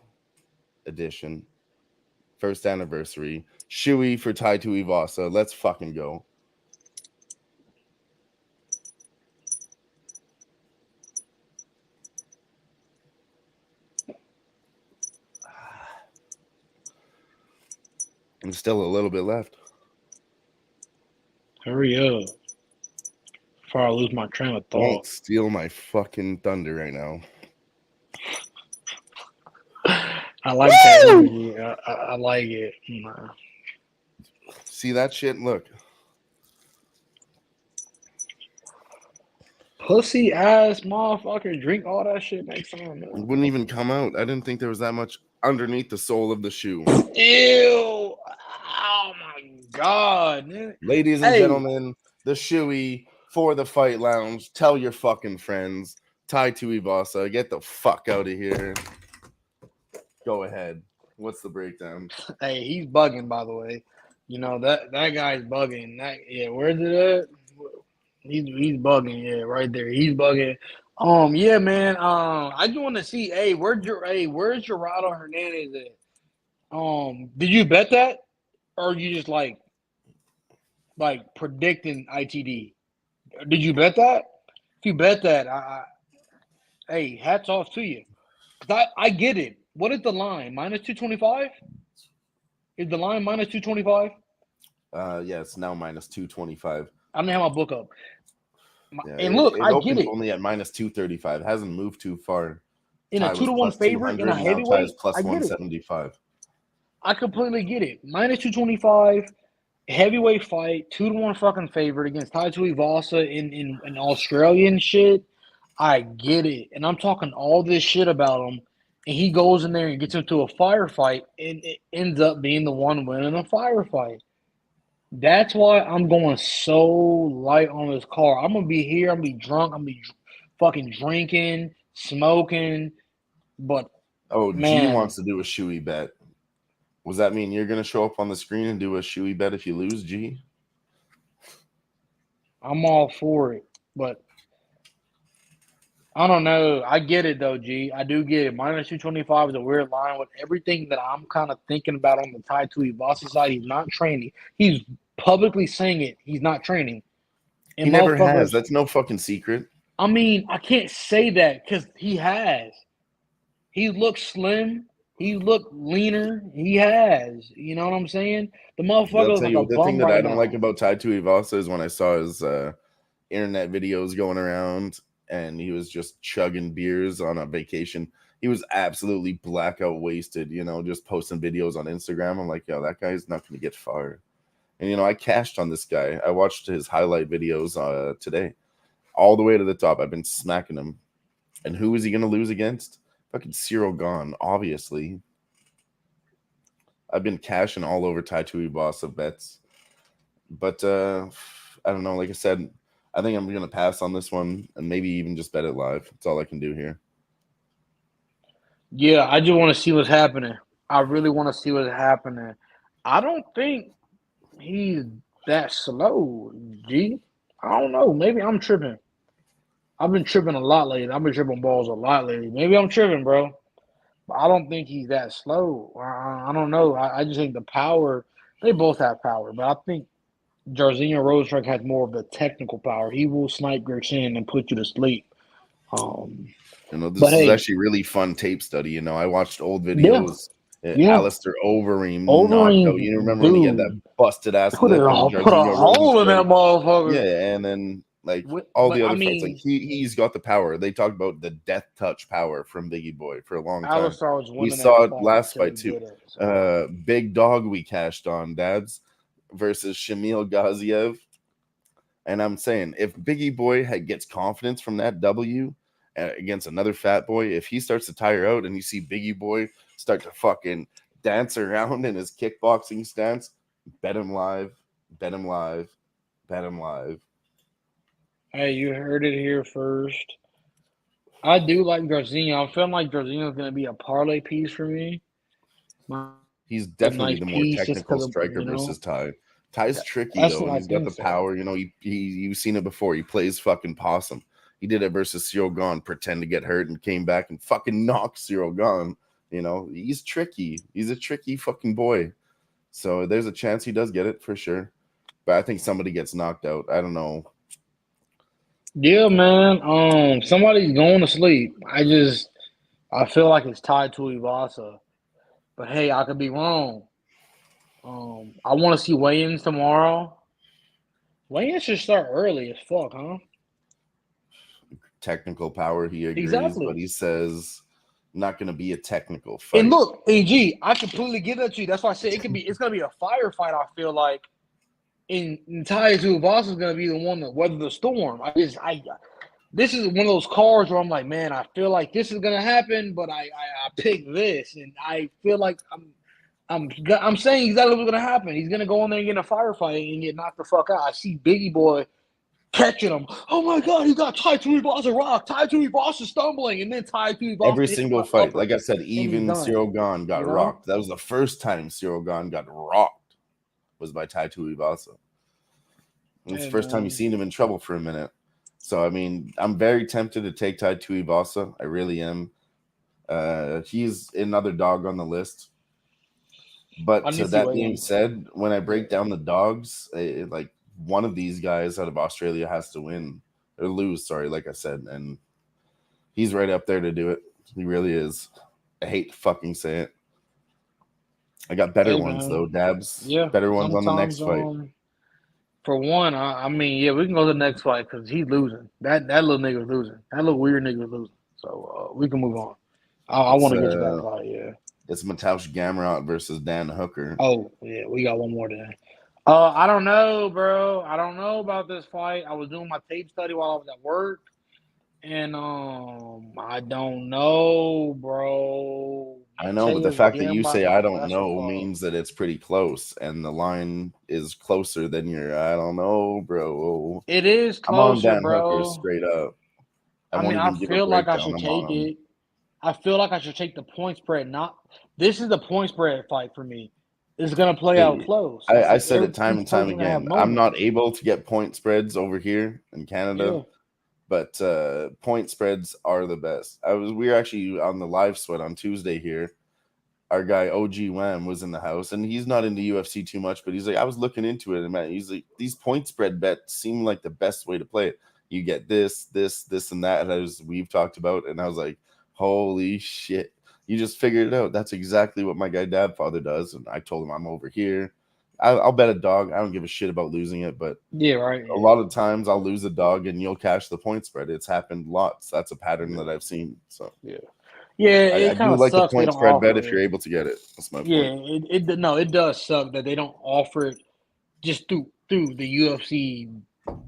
edition, first anniversary, shoey for Tai Tuivasa. Let's fucking go. And still a little bit left. Hurry up before I lose my train of Don't thought. steal my fucking thunder right now. I like that energy. I like it. See that shit? Look. Pussy ass motherfucker, drink all that shit next time, It man. wouldn't even come out. I didn't think there was that much underneath the sole of the shoe. Ew! Oh my god, man. Ladies and Hey, gentlemen, the shoey for the Fight Lounge. Tell your fucking friends. Tai Tuivasa, get the fuck out of here. Go ahead. What's the breakdown? hey, he's bugging, by the way. You know that guy's bugging. Where's it at? He's bugging, yeah, right there. He's bugging. Yeah, man. I just want to see. Where's Gerardo Hernandez at? Did you bet that, or you just like predicting ITD? Did you bet that? If you bet that, hey, hats off to you. Cause I get it. What is the line? Minus 225? Is the line minus 225? Yeah, it's now minus 225. I don't have my book up. Yeah, And look, it I get opened it. only at minus 235. Hasn't moved too far. In Ty a was 2-1 plus favorite in 200. a Now Ty is heavyweight, plus I get it. 175. I completely get it. Minus 225, heavyweight fight, 2-1 fucking favorite against Tai Tuivasa in Australian shit. I get it. And I'm talking all this shit about him. And he goes in there and gets into a firefight and it ends up being the one winning a firefight. That's why I'm going so light on this car. I'm going to be here. I'm going to be drunk. I'm going to be fucking drinking, smoking. But, Oh, G man, wants to do a shoey bet. Does that mean you're going to show up on the screen and do a shoey bet if you lose, G? I'm all for it, but I don't know. I get it though, G. I do get it. -225 is a weird line with everything that I'm kind of thinking about on the Tai Tuivasa side. He's not training. He's publicly saying it. He's not training. He And never has. motherfuckers, That's no fucking secret. I mean, I can't say that because he has. He looks slim. He looked leaner. He has. You know what I'm saying? The I'll motherfucker looks tell like you a the thing bum that I right don't like now. about Tai Tuivasa is when I saw his internet videos going around and he was just chugging beers on a vacation. He was absolutely blackout wasted, just posting videos on Instagram. I'm like, yo, that guy's not going to get fired. And, I cashed on this guy. I watched his highlight videos today all the way to the top. I've been smacking him. And who is he going to lose against? Fucking Cyril Gahn, obviously. I've been cashing all over Tai Tuivasa bets. But I don't know. Like I said, I think I'm going to pass on this one and maybe even just bet it live. That's all I can do here. Yeah, I just want to see what's happening. I really want to see what's happening. I don't think he's that slow, G. I don't know. Maybe I'm tripping. I've been tripping a lot lately. I've been tripping balls a lot lately. Maybe I'm tripping, bro. But I don't think he's that slow. I don't know. I just think the power, they both have power, but I think Jairzinho Rozenstruik has more of the technical power. He will snipe Gershon and put you to sleep. Um, but This is hey, actually really fun tape study. I watched old yeah, videos. yeah. Alistair Overeem knocked out. You Overeem, remember when he had that dude, busted ass put lip and a Jairzinho hole in that Rozenstruik? motherfucker. Yeah, and then like all But the I other fights, like mean, he's got the power. They talked about the death touch power from Biggie Boy for a long time. Alistar was We winning that saw it fight last until he fight too. did it. So Big Dog we cashed on Dads versus Shamil Gaziev. And I'm saying if Biggie Boy gets confidence from that W against another fat boy, if he starts to tire out and you see Biggie Boy start to fucking dance around in his kickboxing stance, bet him live, bet him live, bet him live. hey, you heard it here first. I do like Garzinho. I feel like Garzinho is going to be a parlay piece for me. He's A definitely nice the more piece just technical because of, striker versus Ty. Ty's tricky that's though, what and I he's got think the so. power. You've seen it before. He plays fucking possum. He did it versus Cyril Gahn, pretend to get hurt and came back and fucking knocked Cyril Gahn. He's tricky. He's a tricky fucking boy. So there's a chance he does get it for sure. But I think somebody gets knocked out. I don't know. Yeah, man. Somebody's going to sleep. I feel like it's tied to Ibasa. But hey, I could be wrong. I want to see weigh-ins tomorrow. Weigh-ins should start early as fuck, huh? Technical power, he agrees, but Exactly. he says not going to be a technical And fight. look, AG, I completely give that to you. That's why I said it's gonna be a firefight. I feel like in Ty Tuivasa is gonna be the one that weather the storm. This is one of those cards where I'm like, man, I feel like this is gonna happen, but I picked this, and I feel like I'm saying exactly what's gonna happen. He's gonna go in there and get in a firefight and get knocked the fuck out. I see Biggie Boy catching him. Oh my god, he got Tai Tuivasa rock. Tai Tuivasa stumbling, and then Tai Every Tuivasa hits him single with an fight, upper, like I said, and he's even done. Cyril Gahn got You know? rocked. That was the first time Cyril Gahn got rocked was by Tai Tuivasa. It's Hey the first time you've man. seen him in trouble for a minute. So, I mean, I'm very tempted to take Tai Tuivasa. I really am. He's another dog on the list. I But need to see that being weigh-ins. said, when I Yeah. break down the dogs, like one of these guys out of Australia has to win or lose. Sorry, like I said, and he's right up there to do it. He really is. I hate to fucking say it. I got better Hey ones man. though, Dabs. Yeah. Better ones on the next Sometimes fight. for one, I mean, yeah, we can go to the next fight because he's losing. That little nigga's losing. That little weird nigga's losing. So we can move on. I It's want to get to that fight. Yeah. it's Mateusz Gamrot versus Dan Hooker. Oh yeah, we got one more there. I don't know, bro. I don't know about this fight. I was doing my tape study while I was at work, and I don't know, bro. I know, but the Mateus fact that you Gamrot's say a I don't wrestle know club. means that it's pretty close, and the line is closer than your I don't know, bro. It is I'm on closer, Dan Hooker bro. straight up. I I won't mean, I even give a feel like I breakdown. should I'm take on him. it. I feel like I should take the point spread. Not this is the point spread fight for me. it's gonna play out close. I said it time and time Everything's gonna have again. I'm moments. not able to get point spreads over here in Canada. Yeah. But point spreads are the best. We were actually on the live sweat on Tuesday here. Our guy OG Wham was in the house, and he's not into UFC too much, but he's like, I was looking into it, and man, he's like, these point spread bets seem like the best way to play it. You get this, and that, as we've talked about, and I was like, holy shit, you just figured it out. That's exactly what my guy Dadfather does, and I told him I'm over here. I'll bet a dog. I don't give a shit about losing it, but Yeah, right. a lot of times I'll lose a dog and you'll cash the point spread. It's happened lots. That's a pattern that I've seen. So Yeah. Yeah, I it kind do of like the sucks they point don't spread bet offer if you're it. able to get it. That's my Yeah, point. it does suck that they don't offer it just through the UFC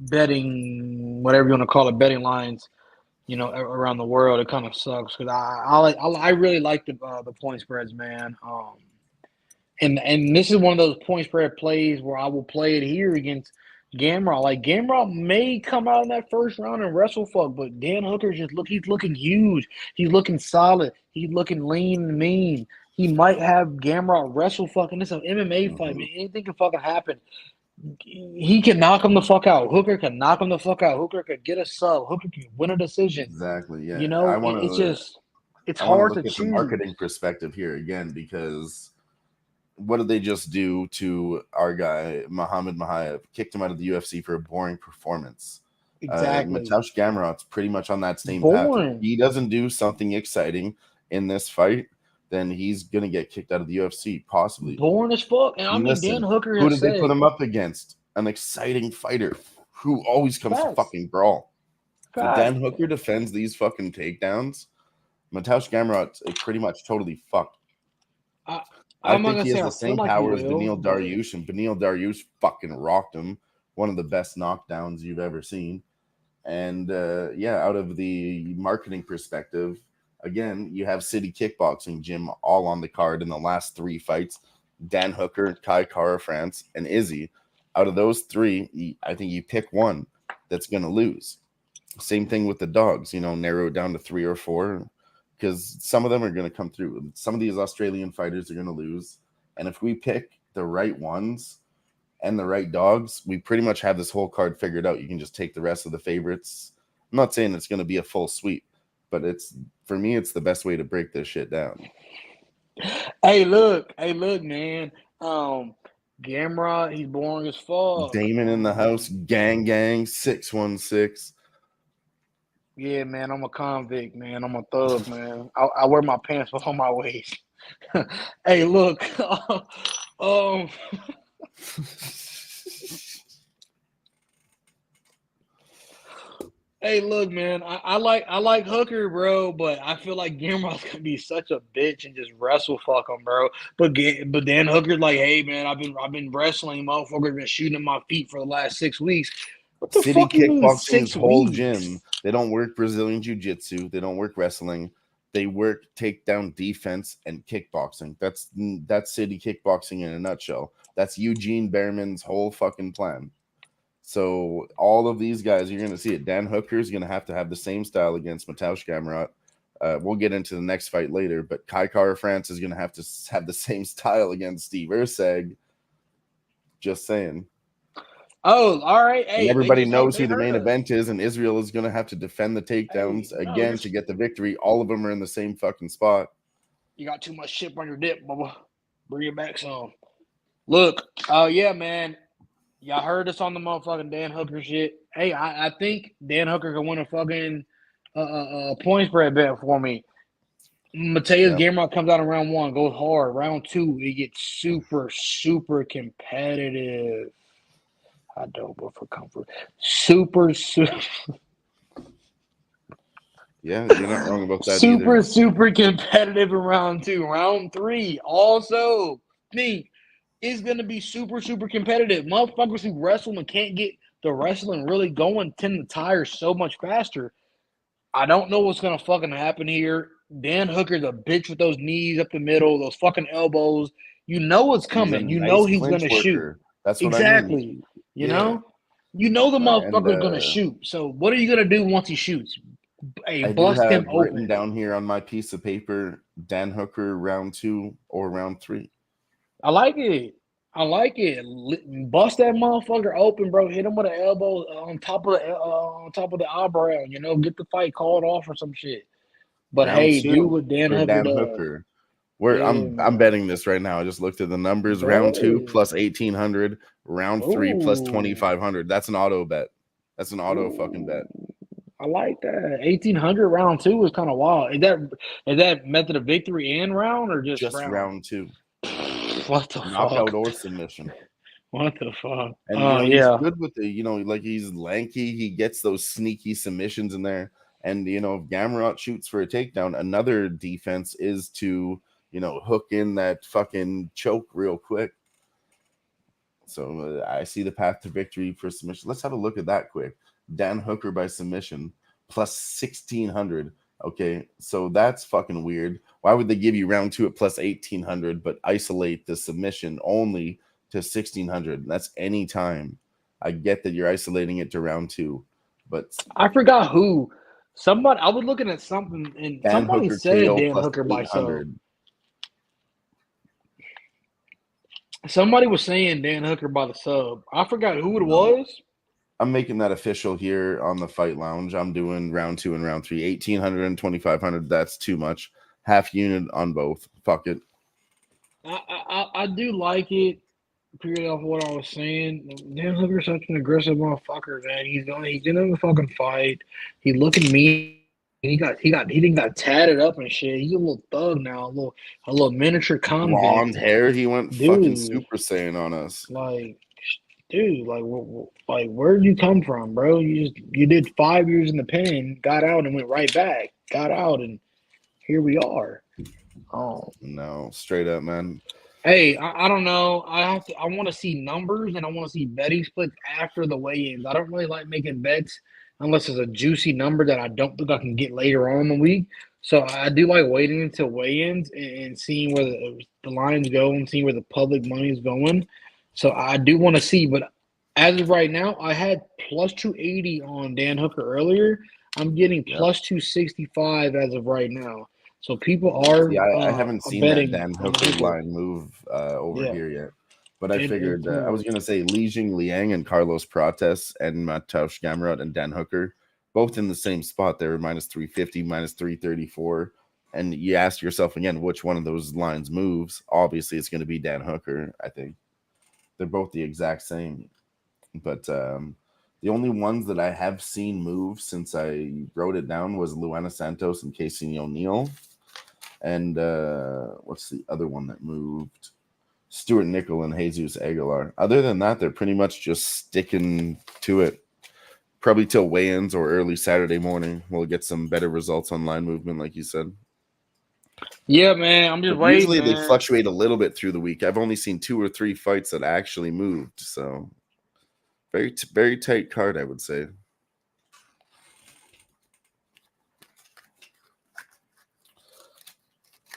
betting, whatever you want to call it, betting lines. Around the world, it kind of sucks because I really like the point spreads, man. And this is one of those point spread plays where I will play it here against Gamrot. Like Gamrot may come out in that first round and wrestle fuck, but Dan Hooker he's looking huge. He's looking solid. He's looking lean and mean. He might have Gamrot wrestle fuck, and it's an MMA fight, man. Anything can fucking happen. He can knock him the fuck out. Hooker can knock him the fuck out. Hooker could get a sub. Hooker can win a decision. Exactly. Yeah. It's I want to hard look to at the choose. marketing perspective here again, because what did they just do to our guy Muhammad Mahayev? Kicked him out of the UFC for a boring performance. Exactly. Mateusz Gamrot's pretty much on that same Boring. path. If he doesn't do something exciting in this fight, then he's gonna get kicked out of the UFC, possibly. Boring as fuck. And I mean, Listen, Dan Hooker who has did they put said, him up against? An exciting fighter who always comes to Facts. fucking brawl. If Facts. Dan Hooker defends these fucking takedowns, Mateusz Gamrot is pretty much totally fucked. I think he has the same power as Beneil Dariush, and Beneil Dariush fucking rocked him. One of the best knockdowns you've ever seen. And out of the marketing perspective, again, you have City Kickboxing Gym all on the card in the last 3 fights. Dan Hooker, Kai Kara France, and Izzy. Out of those 3, I think you pick one that's going to lose. Same thing with the dogs, narrow it down to 3 or 4, because some of them are going to come through. Some of these Australian fighters are going to lose. And if we pick the right ones and the right dogs, we pretty much have this whole card figured out. You can just take the rest of the favorites. I'm not saying it's going to be a full sweep, but for me, it's the best way to break this shit down. Hey, look, man. Gamrot, he's boring as fuck. Damon in the house, gang, 616. Yeah, man, I'm a convict, man. I'm a thug, man. I wear my pants below my waist. Hey, look. Hey, look, man. I like Hooker, bro, but I feel like Gamrot's gonna be such a bitch and just wrestle fuck him, bro. But Dan Hooker's like, hey, man, I've been wrestling, motherfucker, been shooting at my feet for the last 6 weeks. What the City fuck you mean 6 Kickboxing's whole weeks? gym. They don't work Brazilian Jiu-Jitsu. They don't work wrestling. They work takedown defense and kickboxing. That's City Kickboxing in a nutshell. That's Eugene Behrman's whole fucking plan. So all of these guys, you're going to see it. Dan Hooker is going to have the same style against Mateusz Gamrot. We'll get into the next fight later, but Kai Kara France is going to have the same style against Steve Erceg. Just saying. Oh, all right. Hey, and everybody knows who the main event is, and Israel is going to have to defend the takedowns to get the victory. All of them are in the same fucking spot. You got too much chip on your dip, Bubba. Bring it back some. Look, yeah, man. Y'all heard us on the motherfucking Dan Hooker shit. Hey, I think Dan Hooker can win a fucking point spread bet for me. Mateusz Gamrot comes out in round 1, goes hard. Round 2, it gets super, super competitive. I don't go for comfort. Super. Yeah, you're not wrong about that either. Super competitive in round 2. Round 3, also think is going to be super, super competitive. Motherfuckers who wrestle and can't get the wrestling really going tend to tire so much faster. I don't know what's going to fucking happen here. Dan Hooker's a bitch with those knees up the middle, those fucking elbows. You know what's coming. You know he's going to shoot. That's what I mean. You know the motherfucker's going to shoot. So what are you going to do once he shoots? I bust do have him written open down here on my piece of paper, Dan Hooker round 2 or round 3. I like it. I like it. Bust that motherfucker open, bro. Hit him with an elbow on top of the eyebrow. You know, get the fight called off or some shit. But Round hey, do two what Dan for Hooker Dan does. Hooker. Where Yeah, I'm man. betting this right now. I just looked at the numbers. Round two Bro. plus 1,800. Round three plus Ooh. 2,500. That's an auto bet. That's an auto fucking bet. Ooh. I like that. 1,800 round two was kind of wild. Is that method of victory and round or just Just round? round two. What the Knockout fuck? or submission. What the fuck? And Oh he's yeah. good with like he's lanky. He gets those sneaky submissions in there. And if Gamrot shoots for a takedown, another defense is to hook in that fucking choke real quick. So I see the path to victory for submission. Let's have a look at that quick. Dan Hooker by submission plus 1,600. Okay, so that's fucking weird. Why would they give you round two at plus 1,800 but isolate the submission only to 1,600? That's any time. I get that you're isolating it to round two, but I forgot who. Somebody I was looking at something and Dan somebody Hooker said KO Dan plus Hooker by sub. 800. Somebody was saying Dan Hooker by the sub. I forgot who it No. was. I'm making that official here on the Fight Lounge. I'm doing round two and round three. 1,800 and 2,500. That's too much. Half unit on both. Fuck it. I do like it. Period off what I was saying. Dan Hooker's such an aggressive motherfucker, man. He's in the fucking fight. He looking mean. He didn't got tatted up and shit. He's a little thug now, a little miniature convict. Blonde hair. He went fucking Dude, Super Saiyan on us. like, dude, like, where'd you come from, bro? You did 5 years in the pen, got out and went right back. Got out and here we are. Oh, No, straight up, man. hey, I don't know. I want to see numbers and I want to see betting splits after the weigh-ins. I don't really like making bets unless it's a juicy number that I don't think I can get later on in the week. So I do like waiting until weigh-ins and seeing where the lines go and seeing where the public money is going. So I do want to see, but as of right now, I had plus 280 on Dan Hooker earlier. I'm getting Yep. plus 265 as of right now. So people are See, I haven't seen that betting Dan on Hooker Hooker. line move over Yeah. here yet. But I It's figured I was cool. going to say Li Jing Liang and Carlos Prates and Mateusz Gamrot and Dan Hooker, both in the same spot. They were minus 350, minus 334. And you ask yourself again, which one of those lines moves? Obviously, it's going to be Dan Hooker, I think. They're both the exact same. But the only ones that I have seen move since I wrote it down was Luana Santos and Casey O'Neill. And what's the other one that moved? Stuart Nickel and Jesus Aguilar. Other than that, they're pretty much just sticking to it. Probably till weigh-ins or early Saturday morning, we'll get some better results on line movement, like you said. Yeah, man. I'm just But waiting, usually they man. fluctuate a little bit through the week. I've only seen 2 or 3 fights that actually moved, so very very tight card, I would say.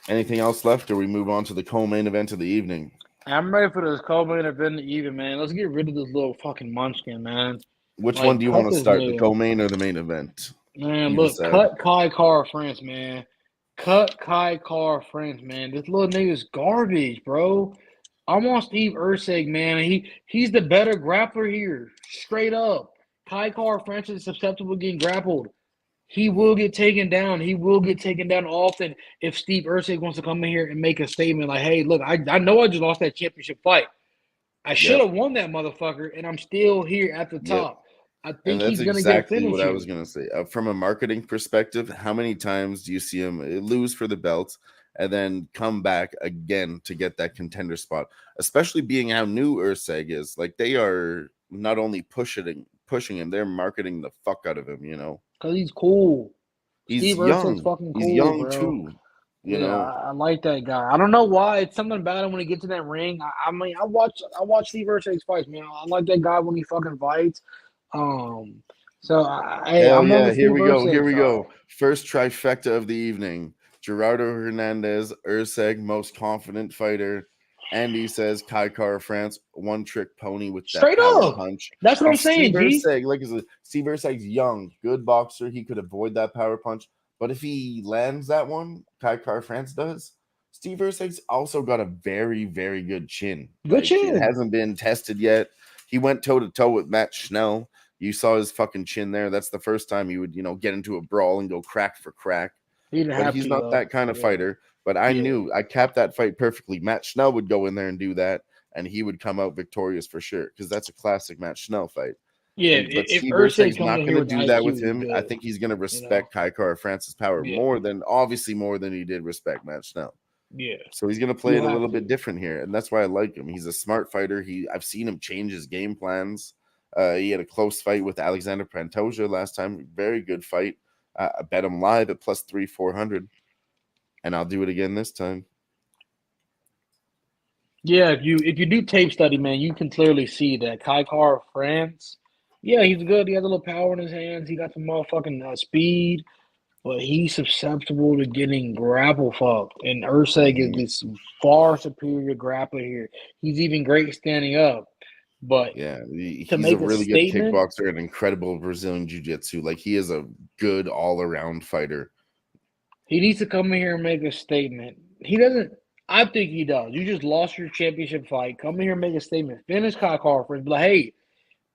Anything else left, or we move on to the co-main event of the evening? I'm ready for this co-main event even, man. Let's get rid of this little fucking munchkin, man. Which one Like, do you cut want to this start, the nigga. co-main or the main event? Man, You look, decide. cut Kai Car France, man. Cut Kai Car France, man. This little nigga's garbage, bro. I want Steve Ursig, man. He's the better grappler here. Straight up. Kai Car France is susceptible to getting grappled. He will get taken down. He will get taken down often if Steve Ursig wants to come in here and make a statement like, hey, look, I know I just lost that championship fight. I should have won that motherfucker, and I'm still here at the Yep. top. I And think that's he's going to get a exactly finish what I here. was going to say. From a marketing perspective, how many times do you see him lose for the belt and then come back again to get that contender spot? Especially being how new Urseg is. Like, they are not only pushing him, they're marketing the fuck out of him, Because he's cool. He's Steve Ursig's young. fucking He's cool, young bro. too. Yeah, I like that guy. I don't know why. It's something about him when he gets in that ring. I mean, I watch Steve Ursig's fights, man. I like that guy when he fucking fights. Hey, Hell I'm on yeah, the here Steve we go. Here Ursig we side. go. First trifecta of the evening. Gerardo Hernandez, Urseg, most confident fighter. Andy says Kai Kara France, one trick pony with that Straight power up. punch. That's what And I'm Steve saying, G. Urseg, like I said, Steve Urseg's young, good boxer. He could avoid that power punch. But if he lands that one, Kai Kara France does, Steve Ursay's also got a very, very good chin. Good Like, it chin. hasn't been tested yet. He went toe to toe with Matt Schnell. You saw his fucking chin there. That's the first time he would, get into a brawl and go crack for crack. He didn't But have he's to not though. that kind of Yeah. fighter. But I Yeah. knew I capped that fight perfectly. Matt Schnell would go in there and do that, and he would come out victorious for sure, because that's a classic Matt Schnell fight. Yeah, But if Steve Ursay Ursay's comes not in going here to with do that with IQ, he's him. I good. think he's going to respect Kai Kara Francis Power Yeah. more than he did respect Matt Schnell. Yeah. So he's going to play You it a have little to. bit different here, and that's why I like him. He's a smart fighter. I've seen him change his game plans. He had a close fight with Alexander Pantoja last time. Very good fight. I bet him live at plus 3,400, and I'll do it again this time. Yeah, if you do tape study, man, you can clearly see that Kai Kara France. Yeah, he's good. He has a little power in his hands. He got some motherfucking speed, but he's susceptible to getting grapple fucked. And Ursay is this far superior grappler here. He's even great standing up. But Yeah, to he's a make a really good statement, kickboxer and incredible Brazilian jiu-jitsu. Like, he is a good all-around fighter. he needs to come in here and make a statement. He doesn't. I think he does. You just lost your championship fight. Come in here and make a statement. Finish Kai Kara France. Be like, hey,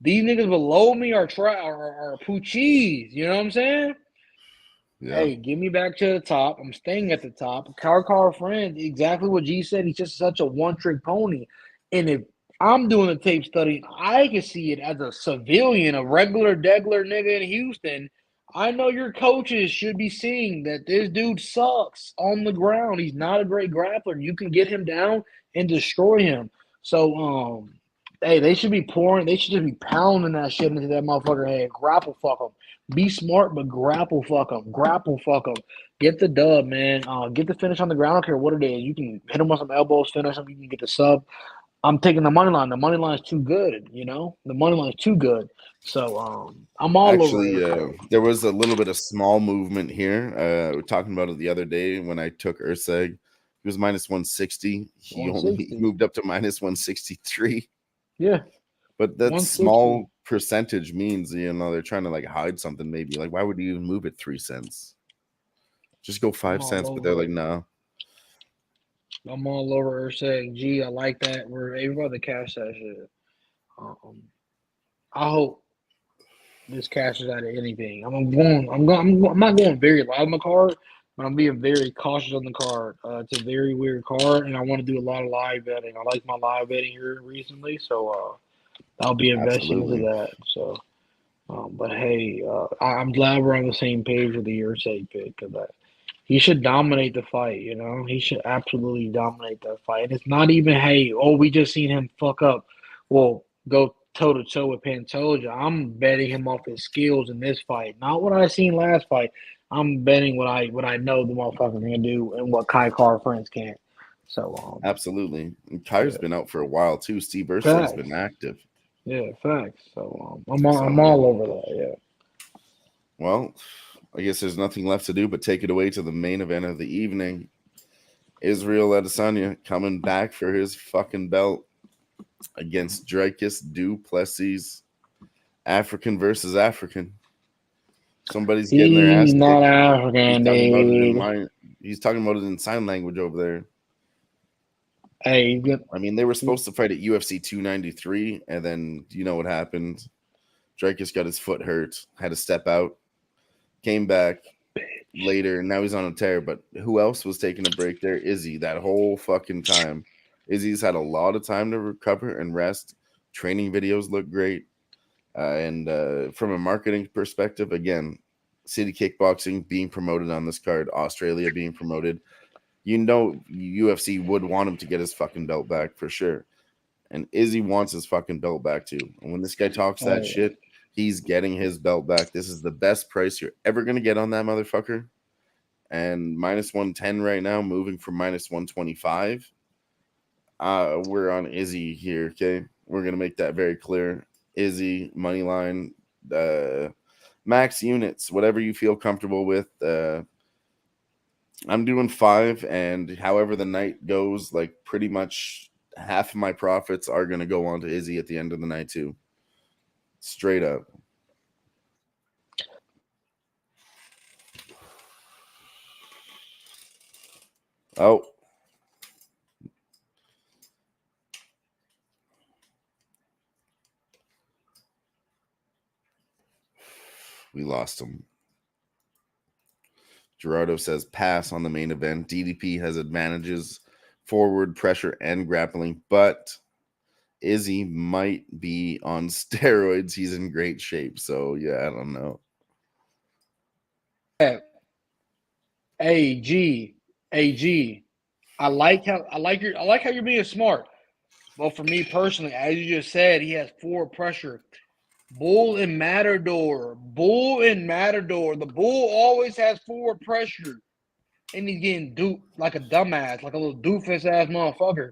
these niggas below me are poochies. You know what I'm saying? Yeah, Hey, give me back to the top. I'm staying at the top. Car friend, exactly what G said. He's just such a one-trick pony. And if I'm doing a tape study, I can see it as a civilian, a regular degler nigga in Houston. I know your coaches should be seeing that this dude sucks on the ground. He's not a great grappler. You can get him down and destroy him. So, hey, they should be pouring. They should just be pounding that shit into that motherfucker head. Grapple fuck him. Be smart, but grapple fuck him. Grapple fuck him. Get the dub, man. Get the finish on the ground. I don't care what it is. You can hit him with some elbows, finish him. You can get the sub. I'm taking the money line. The money line is too good. The money line is too good. So I'm all actually, over it. there was a little bit of small movement here. We were talking about it the other day when I took Urseg. He was minus 160. He only 160. moved up to minus 163. Yeah, But that 160. small percentage means, they're trying to like hide something maybe. Like, why would you even move it 3 cents? Just go 5 cents. But they're like, no. I'm all over saying, gee, I like that. We're able to cash that shit. I hope this cashes out of anything. I'm not going very loud on the card, but I'm being very cautious on the card. It's a very weird card, and I want to do a lot of live betting. I like my live betting here recently, so I'll be investing into Absolutely. that. So, but hey, I'm glad we're on the same page with the Ursay pick because he should dominate the fight. He should absolutely dominate that fight. And it's not even, hey, we just seen him fuck up. Well, go toe to toe with Pantoja. I'm betting him off his skills in this fight, not what I seen last fight. I'm betting what I know the motherfucker can do and what Kai Car friends can't. So Absolutely. And Kai's been out for a while too. Steve Ursay's been active. Yeah, facts. So I'm So, all over that. Yeah. Well, I guess there's nothing left to do but take it away to the main event of the evening. Israel Adesanya coming back for his fucking belt against Dricus du Plessis. African versus African. Somebody's getting their ass He's kicked. not African, He's talking about it in sign language over there. Hey, I mean, they were supposed to fight at UFC 293, and then you know what happened. Dricus got his foot hurt, had to step out, came back later, and now he's on a tear. But who else was taking a break there? Izzy, that whole fucking time. Izzy's had a lot of time to recover and rest. Training videos look great. And from a marketing perspective, again, City Kickboxing being promoted on this card, Australia being promoted. UFC would want him to get his fucking belt back for sure. And Izzy wants his fucking belt back too. And when this guy talks that shit, he's getting his belt back. This is the best price you're ever going to get on that motherfucker. And minus 110 right now, moving from minus 125. We're on Izzy here, okay? We're going to make that very clear. Izzy, money line, max units, whatever you feel comfortable with. I'm doing 5, and however the night goes, like pretty much half of my profits are going to go on to Izzy at the end of the night too. Straight up. Oh, We lost him. Gerardo says pass on the main event. DDP has advantages, forward pressure and grappling, but Izzy might be on steroids. He's in great shape. So yeah, I don't know. AG. I like how you're being smart. Well, for me personally, as you just said, he has forward pressure. Bull and Matador. The bull always has forward pressure. And he's getting duped like a dumbass, like a little doofus ass motherfucker.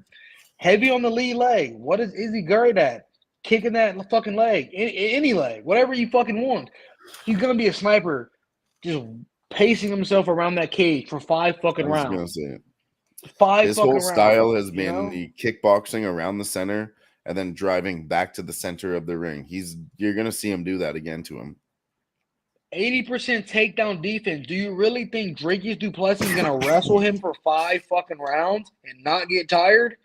Heavy on the lead leg. What is Izzy great at? Kicking that fucking leg. Any leg. Whatever you fucking want. He's going to be a sniper. Just pacing himself around that cage for 5 fucking I was gonna rounds. say 5 his fucking whole style rounds, has been the kickboxing around the center and then driving back to the center of the ring. You're gonna see him do that again to him. 80% takedown defense. Do you really think Drakeus Duplessis is gonna wrestle him for 5 fucking rounds and not get tired?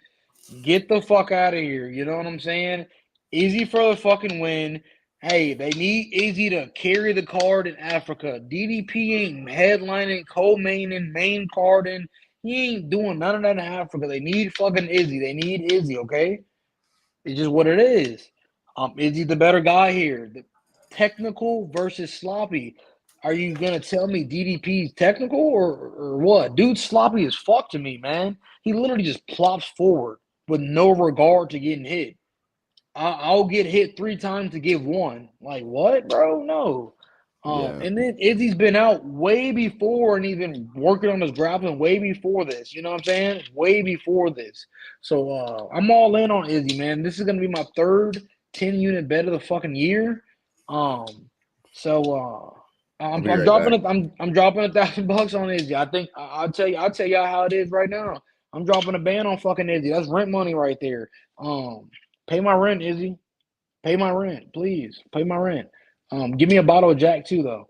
Get the fuck out of here. You know what I'm saying? Izzy for the fucking win. Hey, they need Izzy to carry the card in Africa. DDP ain't headlining, co-maining, main carding. He ain't doing none of that in Africa. They need fucking Izzy. They need Izzy, okay? It's just what it is. Izzy the better guy here. The technical versus sloppy. Are you gonna tell me DDP's technical or what? Dude's sloppy as fuck to me, man. He literally just plops forward with no regard to getting hit. I'll get hit 3 times to give 1. Like what, bro? No. Yeah. And then Izzy's been out way before and even working on his grappling way before this. You know what I'm saying? Way before this. So I'm all in on Izzy, man. This is gonna be my 3rd 10-unit bet of the fucking year. So I'm I'll be dropping right it. back. I'm dropping $1,000 on Izzy. I think I'll tell y'all how it is right now. I'm dropping a ban on fucking Izzy. That's rent money right there. Pay my rent, Izzy. Pay my rent, please. Pay my rent. Give me a bottle of Jack too, though.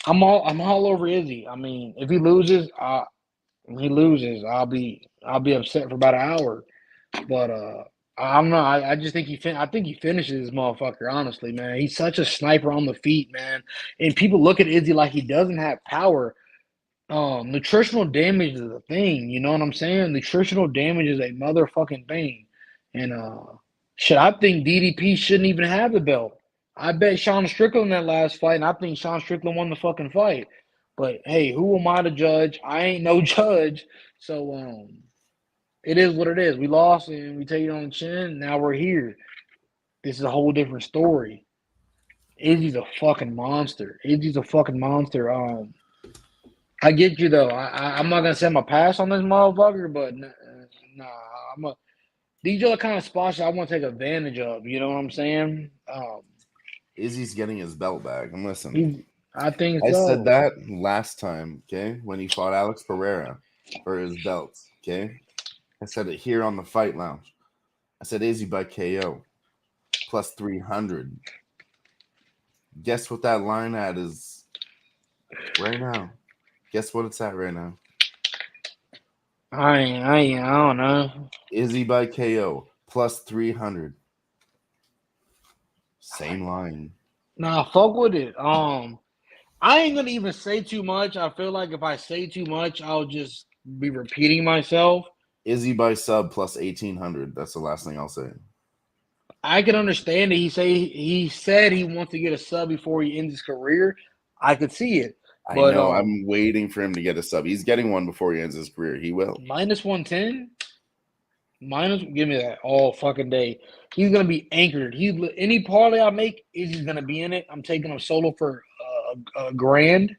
I'm all over Izzy. I mean, if he loses, I'll be upset for about an hour. But I'm not. I just think I think he finishes this motherfucker. Honestly, man, he's such a sniper on the feet, man. And people look at Izzy like he doesn't have power. Nutritional damage is a thing. You know what I'm saying? Nutritional damage is a motherfucking thing. And shit, I think DDP shouldn't even have the belt. I bet Sean Strickland that last fight, and I think Sean Strickland won the fucking fight. But hey, who am I to judge? I ain't no judge. So it is what it is. We lost and we take it on the chin. Now we're here. This is a whole different story. Izzy's a fucking monster. I get you though. I'm not gonna set my pass on this motherfucker, but nah, these are the kind of spots I want to take advantage of. You know what I'm saying? Izzy's getting his belt back. And listen, I think I so. said that last time, okay, when he fought Alex Pereira for his belts, okay? I said it here on the Fight Lounge. I said Izzy by KO plus 300. Guess what that line at is right now? Guess what it's at right now? I don't know. Izzy by KO plus 300. Same line. Nah, fuck with it. I ain't gonna even say too much. I feel like if I say too much, I'll just be repeating myself. Izzy by sub plus 1800. That's the last thing I'll say. I can understand it. He said he wants to get a sub before he ends his career. I could see it. But, I know. I'm waiting for him to get a sub. He's getting one before he ends his career. He will. Minus 110? Give me that all fucking day. He's gonna be anchored. Any parlay I make, Izzy's gonna be in it. I'm taking him solo for a grand.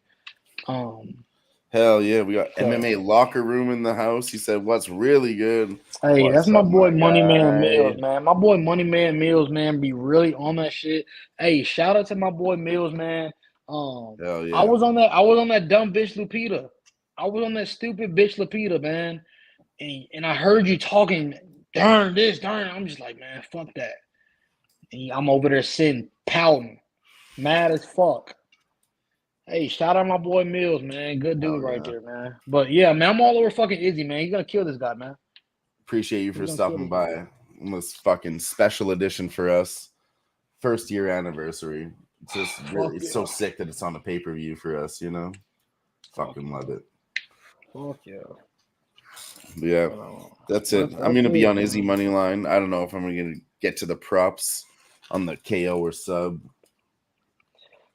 Hell yeah, we got MMA locker room in the house. He said, "What's really good?" Hey, What's that's my up, boy my Money Man guy? Mills, man. My boy Money Man Mills, man, be really on that shit. Hey, shout out to my boy Mills, man. Hell yeah. I was on that dumb bitch Lupita. I was on that stupid bitch Lupita, man. And I heard you talking, darn this, darn. I'm just like, man, fuck that. And I'm over there sitting, pouting, mad as fuck. Hey, shout out my boy Mills, man. Good dude right there, man. But yeah, man, I'm all over fucking Izzy, man. He's gonna kill this guy, man. Appreciate you for stopping by on this fucking special edition for us. First year anniversary. It's so sick that it's on the pay-per-view for us, you know. Fucking love it. Fuck yeah. But yeah, that's it. I'm gonna be on Izzy money line. I don't know if I'm gonna get to the props on the KO or sub.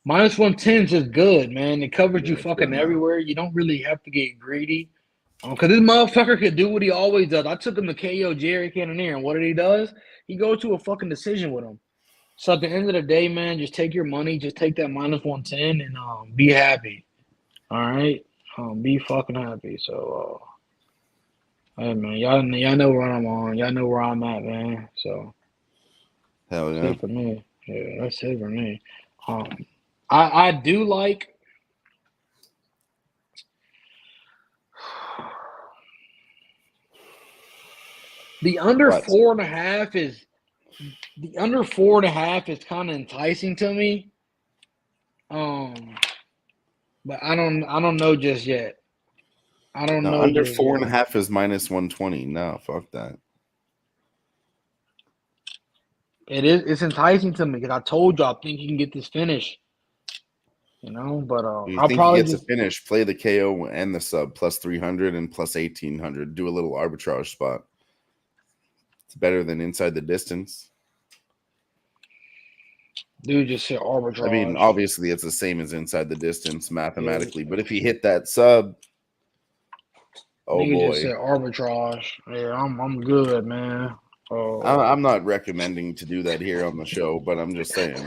Minus 110 is just good, man. It covers you fucking everywhere. You don't really have to get greedy. Because this motherfucker could do what he always does. I took him to KO Jerry Cannonier, and what did he does? He goes to a fucking decision with him. So at the end of the day, man, just take your money, just take that minus 110 and be happy. All right? Be fucking happy. So, hey, man, y'all know where I'm on. Y'all know where I'm at, man. So, Hell yeah. that's it for me. Yeah, that's it for me. I do like the under 4.5 is the under 4.5 is kind of enticing to me. But I don't know just yet. I don't know. Under 4.5 is minus 120. No, fuck that. It's enticing to me because I told you I think you can get this finish. You know, but I'll probably get a finish. Play the KO and the sub plus 300 and plus 1800. Do a little arbitrage spot. It's better than inside the distance. Dude just said arbitrage. I mean, obviously it's the same as inside the distance mathematically, but if you hit that sub, Nigga just said arbitrage. Yeah, I'm good, man. I'm not recommending to do that here on the show, but I'm just saying.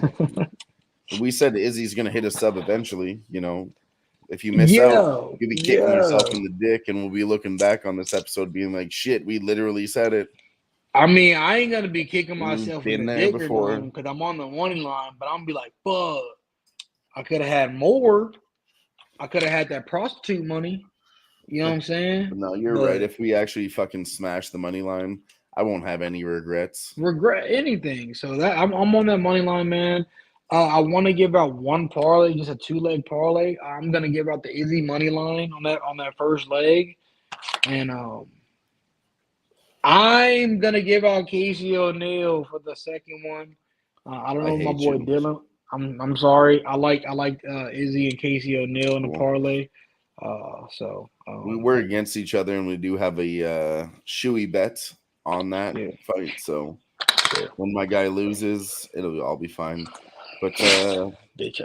We said Izzy's gonna hit a sub eventually. You know, if you miss out, you'll be kicking yourself in the dick, and we'll be looking back on this episode being like, "Shit, we literally said it." I mean, I ain't gonna be kicking myself in the dick because I'm on the money line, but I'm gonna be like, "Fuck, I could have had more. I could have had that prostitute money." You know what I'm saying? No, you're right. If we actually fucking smash the money line, I won't have any regrets. Regret anything. So that I'm on that money line, man. I want to give out one parlay, just a 2-leg parlay. I'm gonna give out the Izzy money line on that first leg, and I'm gonna give out Casey O'Neill for the second one. I don't know my boy Dylan. I'm sorry. I like Izzy and Casey O'Neill in the parlay. We were against each other, and we do have a shoey bet on that fight. So when my guy loses, it'll all be fine. But bitch,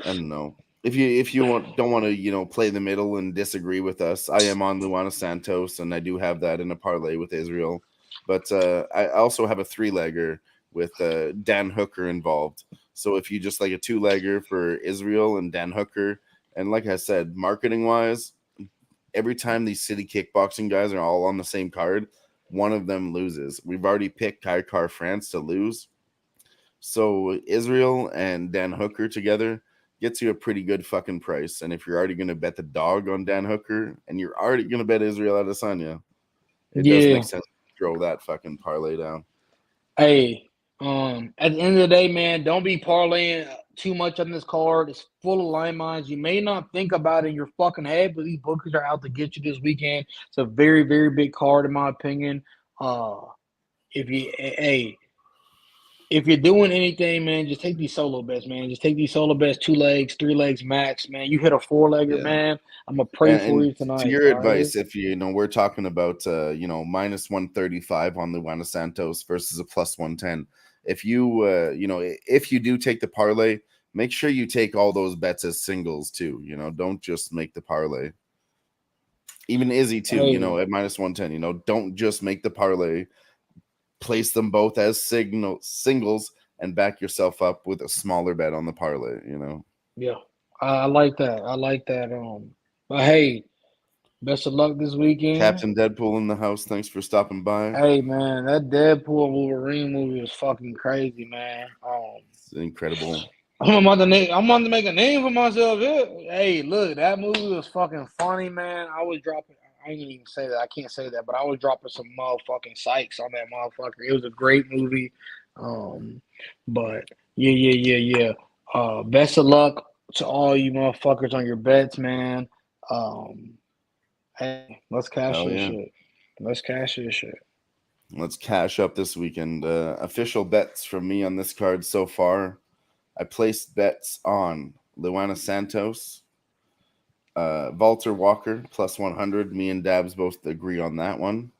I don't know. If you don't want to play the middle and disagree with us, I am on Luana Santos, and I do have that in a parlay with Israel. But I also have a 3-legger with Dan Hooker involved. So if you just like a 2-legger for Israel and Dan Hooker, and like I said, marketing wise, every time these city kickboxing guys are all on the same card, one of them loses. We've already picked Kai Car France to lose. So Israel and Dan Hooker together gets you a pretty good fucking price. And if you're already going to bet the dog on Dan Hooker and you're already going to bet Israel Adesanya, it does make sense to throw that fucking parlay down. Hey, at the end of the day, man, don't be parlaying too much on this card. It's full of landmines. You may not think about it in your fucking head, but these bookers are out to get you this weekend. It's a very, very big card, in my opinion. If you're doing anything, man, just take these solo bets, man. Just take these solo bets, 2 legs, 3 legs max, man. You hit a 4-legger, man. I'm gonna pray for you tonight. To your advice, if we're talking about minus 135 on Luana Santos versus a plus 110. If you if you do take the parlay, make sure you take all those bets as singles too. Don't just make the parlay. Even Izzy too, at minus 110. Don't just make the parlay. Place them both as singles and back yourself up with a smaller bet on the parlay, Yeah, I like that. But hey, best of luck this weekend. Captain Deadpool in the house. Thanks for stopping by. Hey, man, that Deadpool Wolverine movie was fucking crazy, man. It's incredible. I'm about to make a name for myself. Hey, look, that movie was fucking funny, man. I ain't even say that. I can't say that, but I was dropping some motherfucking psychs on that motherfucker. It was a great movie. But yeah. Best of luck to all you motherfuckers on your bets, man. Hey, let's cash this shit. Let's cash this shit. Let's cash up this weekend. Official bets from me on this card so far. I placed bets on Luana Santos, Walter Walker plus 100. Me and Dabs both agree on that one.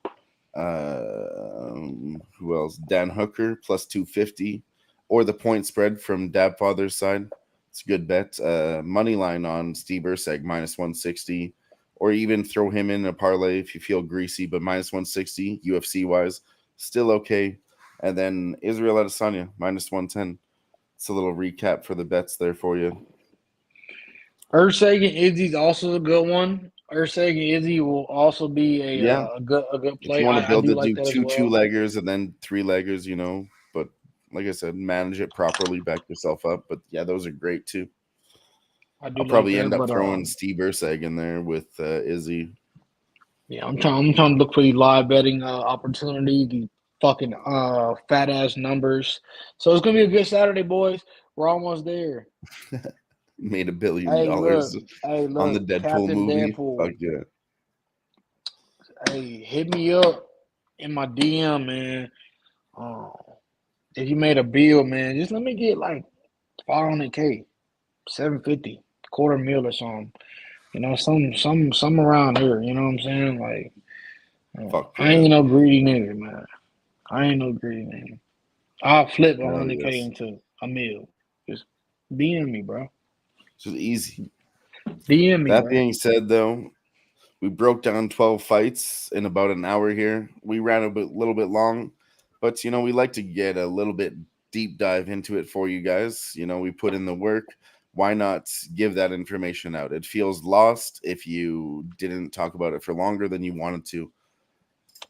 Who else? Dan Hooker plus 250, or the point spread from Dab Father's side. It's a good bet. Money line on Steve Erceg minus 160, or even throw him in a parlay if you feel greasy, but minus 160 UFC wise, still okay. And then Israel Adesanya minus 110. It's a little recap for the bets there for you. Erceg and Izzy's also a good one. Erceg and Izzy will also be a good play. If you want to build I do it, like do that as two well. 2-leggers and then 3-leggers, but like I said, manage it properly, back yourself up. But yeah, those are great too. I'll probably end up throwing Steve Erceg in there with Izzy. Yeah, I'm trying to look for these live betting opportunities, these fucking fat ass numbers. So it's gonna be a good Saturday, boys. We're almost there. Made $1 billion Hey, look, on the Deadpool Captain movie. Deadpool. Fuck yeah. Hey, hit me up in my DM, man. If you made a bill, man, just let me get like $500K, $750, $250,000 or something. Some around here. You know what I'm saying? Like, Fuck I ain't no greedy nigga, man. I ain't no greedy nigga. I'll flip $100K into a meal. Just DM me, bro. It's just easy. DM me. That bro. being said, though, we broke down 12 fights in about an hour here. We ran a little bit long, but we like to get a little bit deep dive into it for you guys. We put in the work. Why not give that information out? It feels lost if you didn't talk about it for longer than you wanted to.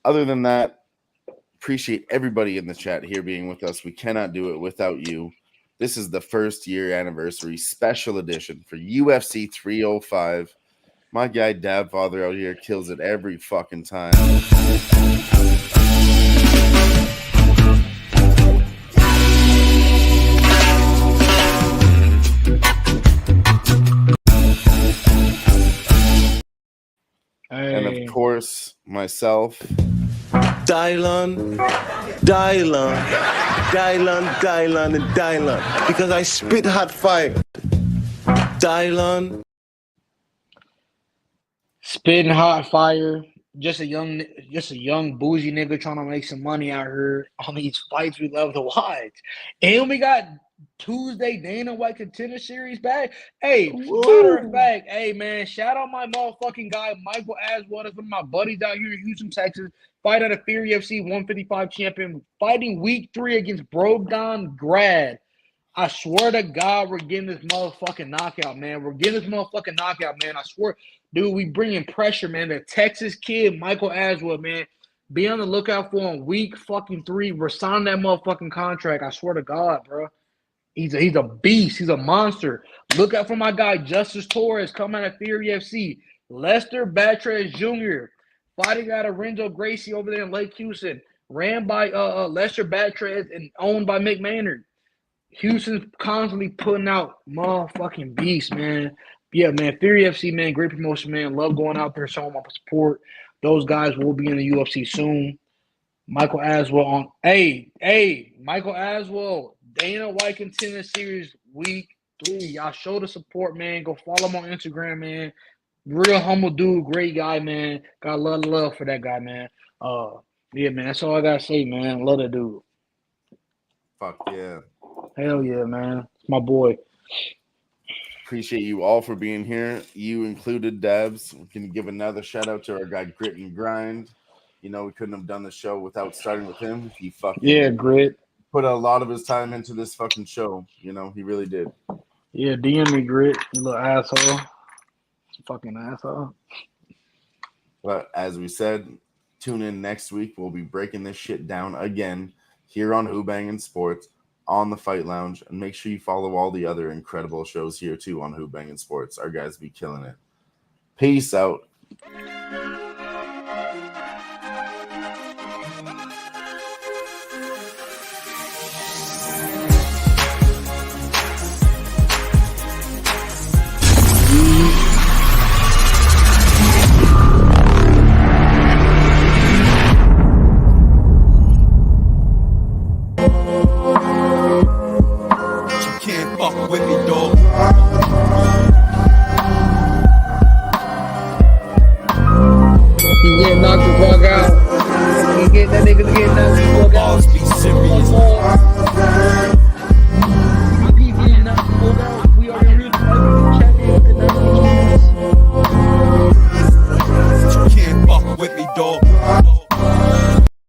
Other than that, appreciate everybody in the chat here being with us. We cannot do it without you. This is the 1st year anniversary special edition for UFC 305. My guy Dab Father out here kills it every fucking time. And of course, myself. Dylan, and Dylan. Because I spit hot fire. Dylan. Spitting hot fire. Just a young bougie nigga trying to make some money out here on these fights we love to watch. And we got Tuesday Dana White Contender Series back. Hey, matter of fact, hey man, shout out my motherfucking guy Michael Aswell. That's one of my buddies out here in Houston, Texas. Fight out of Fury FC 155 champion, fighting week 3 against Brogdon Grad. I swear to God, we're getting this motherfucking knockout, man. I swear. Dude, we bringing pressure, man. The Texas kid, Michael Aswell, man. Be on the lookout for him week fucking 3. We're signing that motherfucking contract. I swear to God, bro. He's a beast. He's a monster. Look out for my guy, Justice Torres, coming out of Fury FC. Lester Batres Jr., fighting out of Renzo Gracie over there in Lake Houston. Ran by Lester Batres and owned by Mick Maynard. Houston's constantly putting out motherfucking beasts, man. Yeah, man. Fury FC, man. Great promotion, man. Love going out there, showing my support. Those guys will be in the UFC soon. Michael Aswell on. Hey, Michael Aswell. Dana White Contender Series week 3. Y'all show the support, man. Go follow him on Instagram, man. Real humble dude. Great guy, man. Got a lot of love for that guy, man. Yeah, man. That's all I got to say, man. Love that dude. Fuck yeah. Hell yeah, man. It's my boy. Appreciate you all for being here. You included, Dabs. We can give another shout out to our guy Grit and Grind. We couldn't have done the show without starting with him. He fucking Grit. Put a lot of his time into this fucking show. He really did. Yeah, DM me, Grit. You little asshole. Fucking asshole. But as we said, tune in next week. We'll be breaking this shit down again here on Who-Bangin Sports on the Fight Lounge. And make sure you follow all the other incredible shows here too on Who-Bangin Sports. Our guys be killing it. Peace out. dog.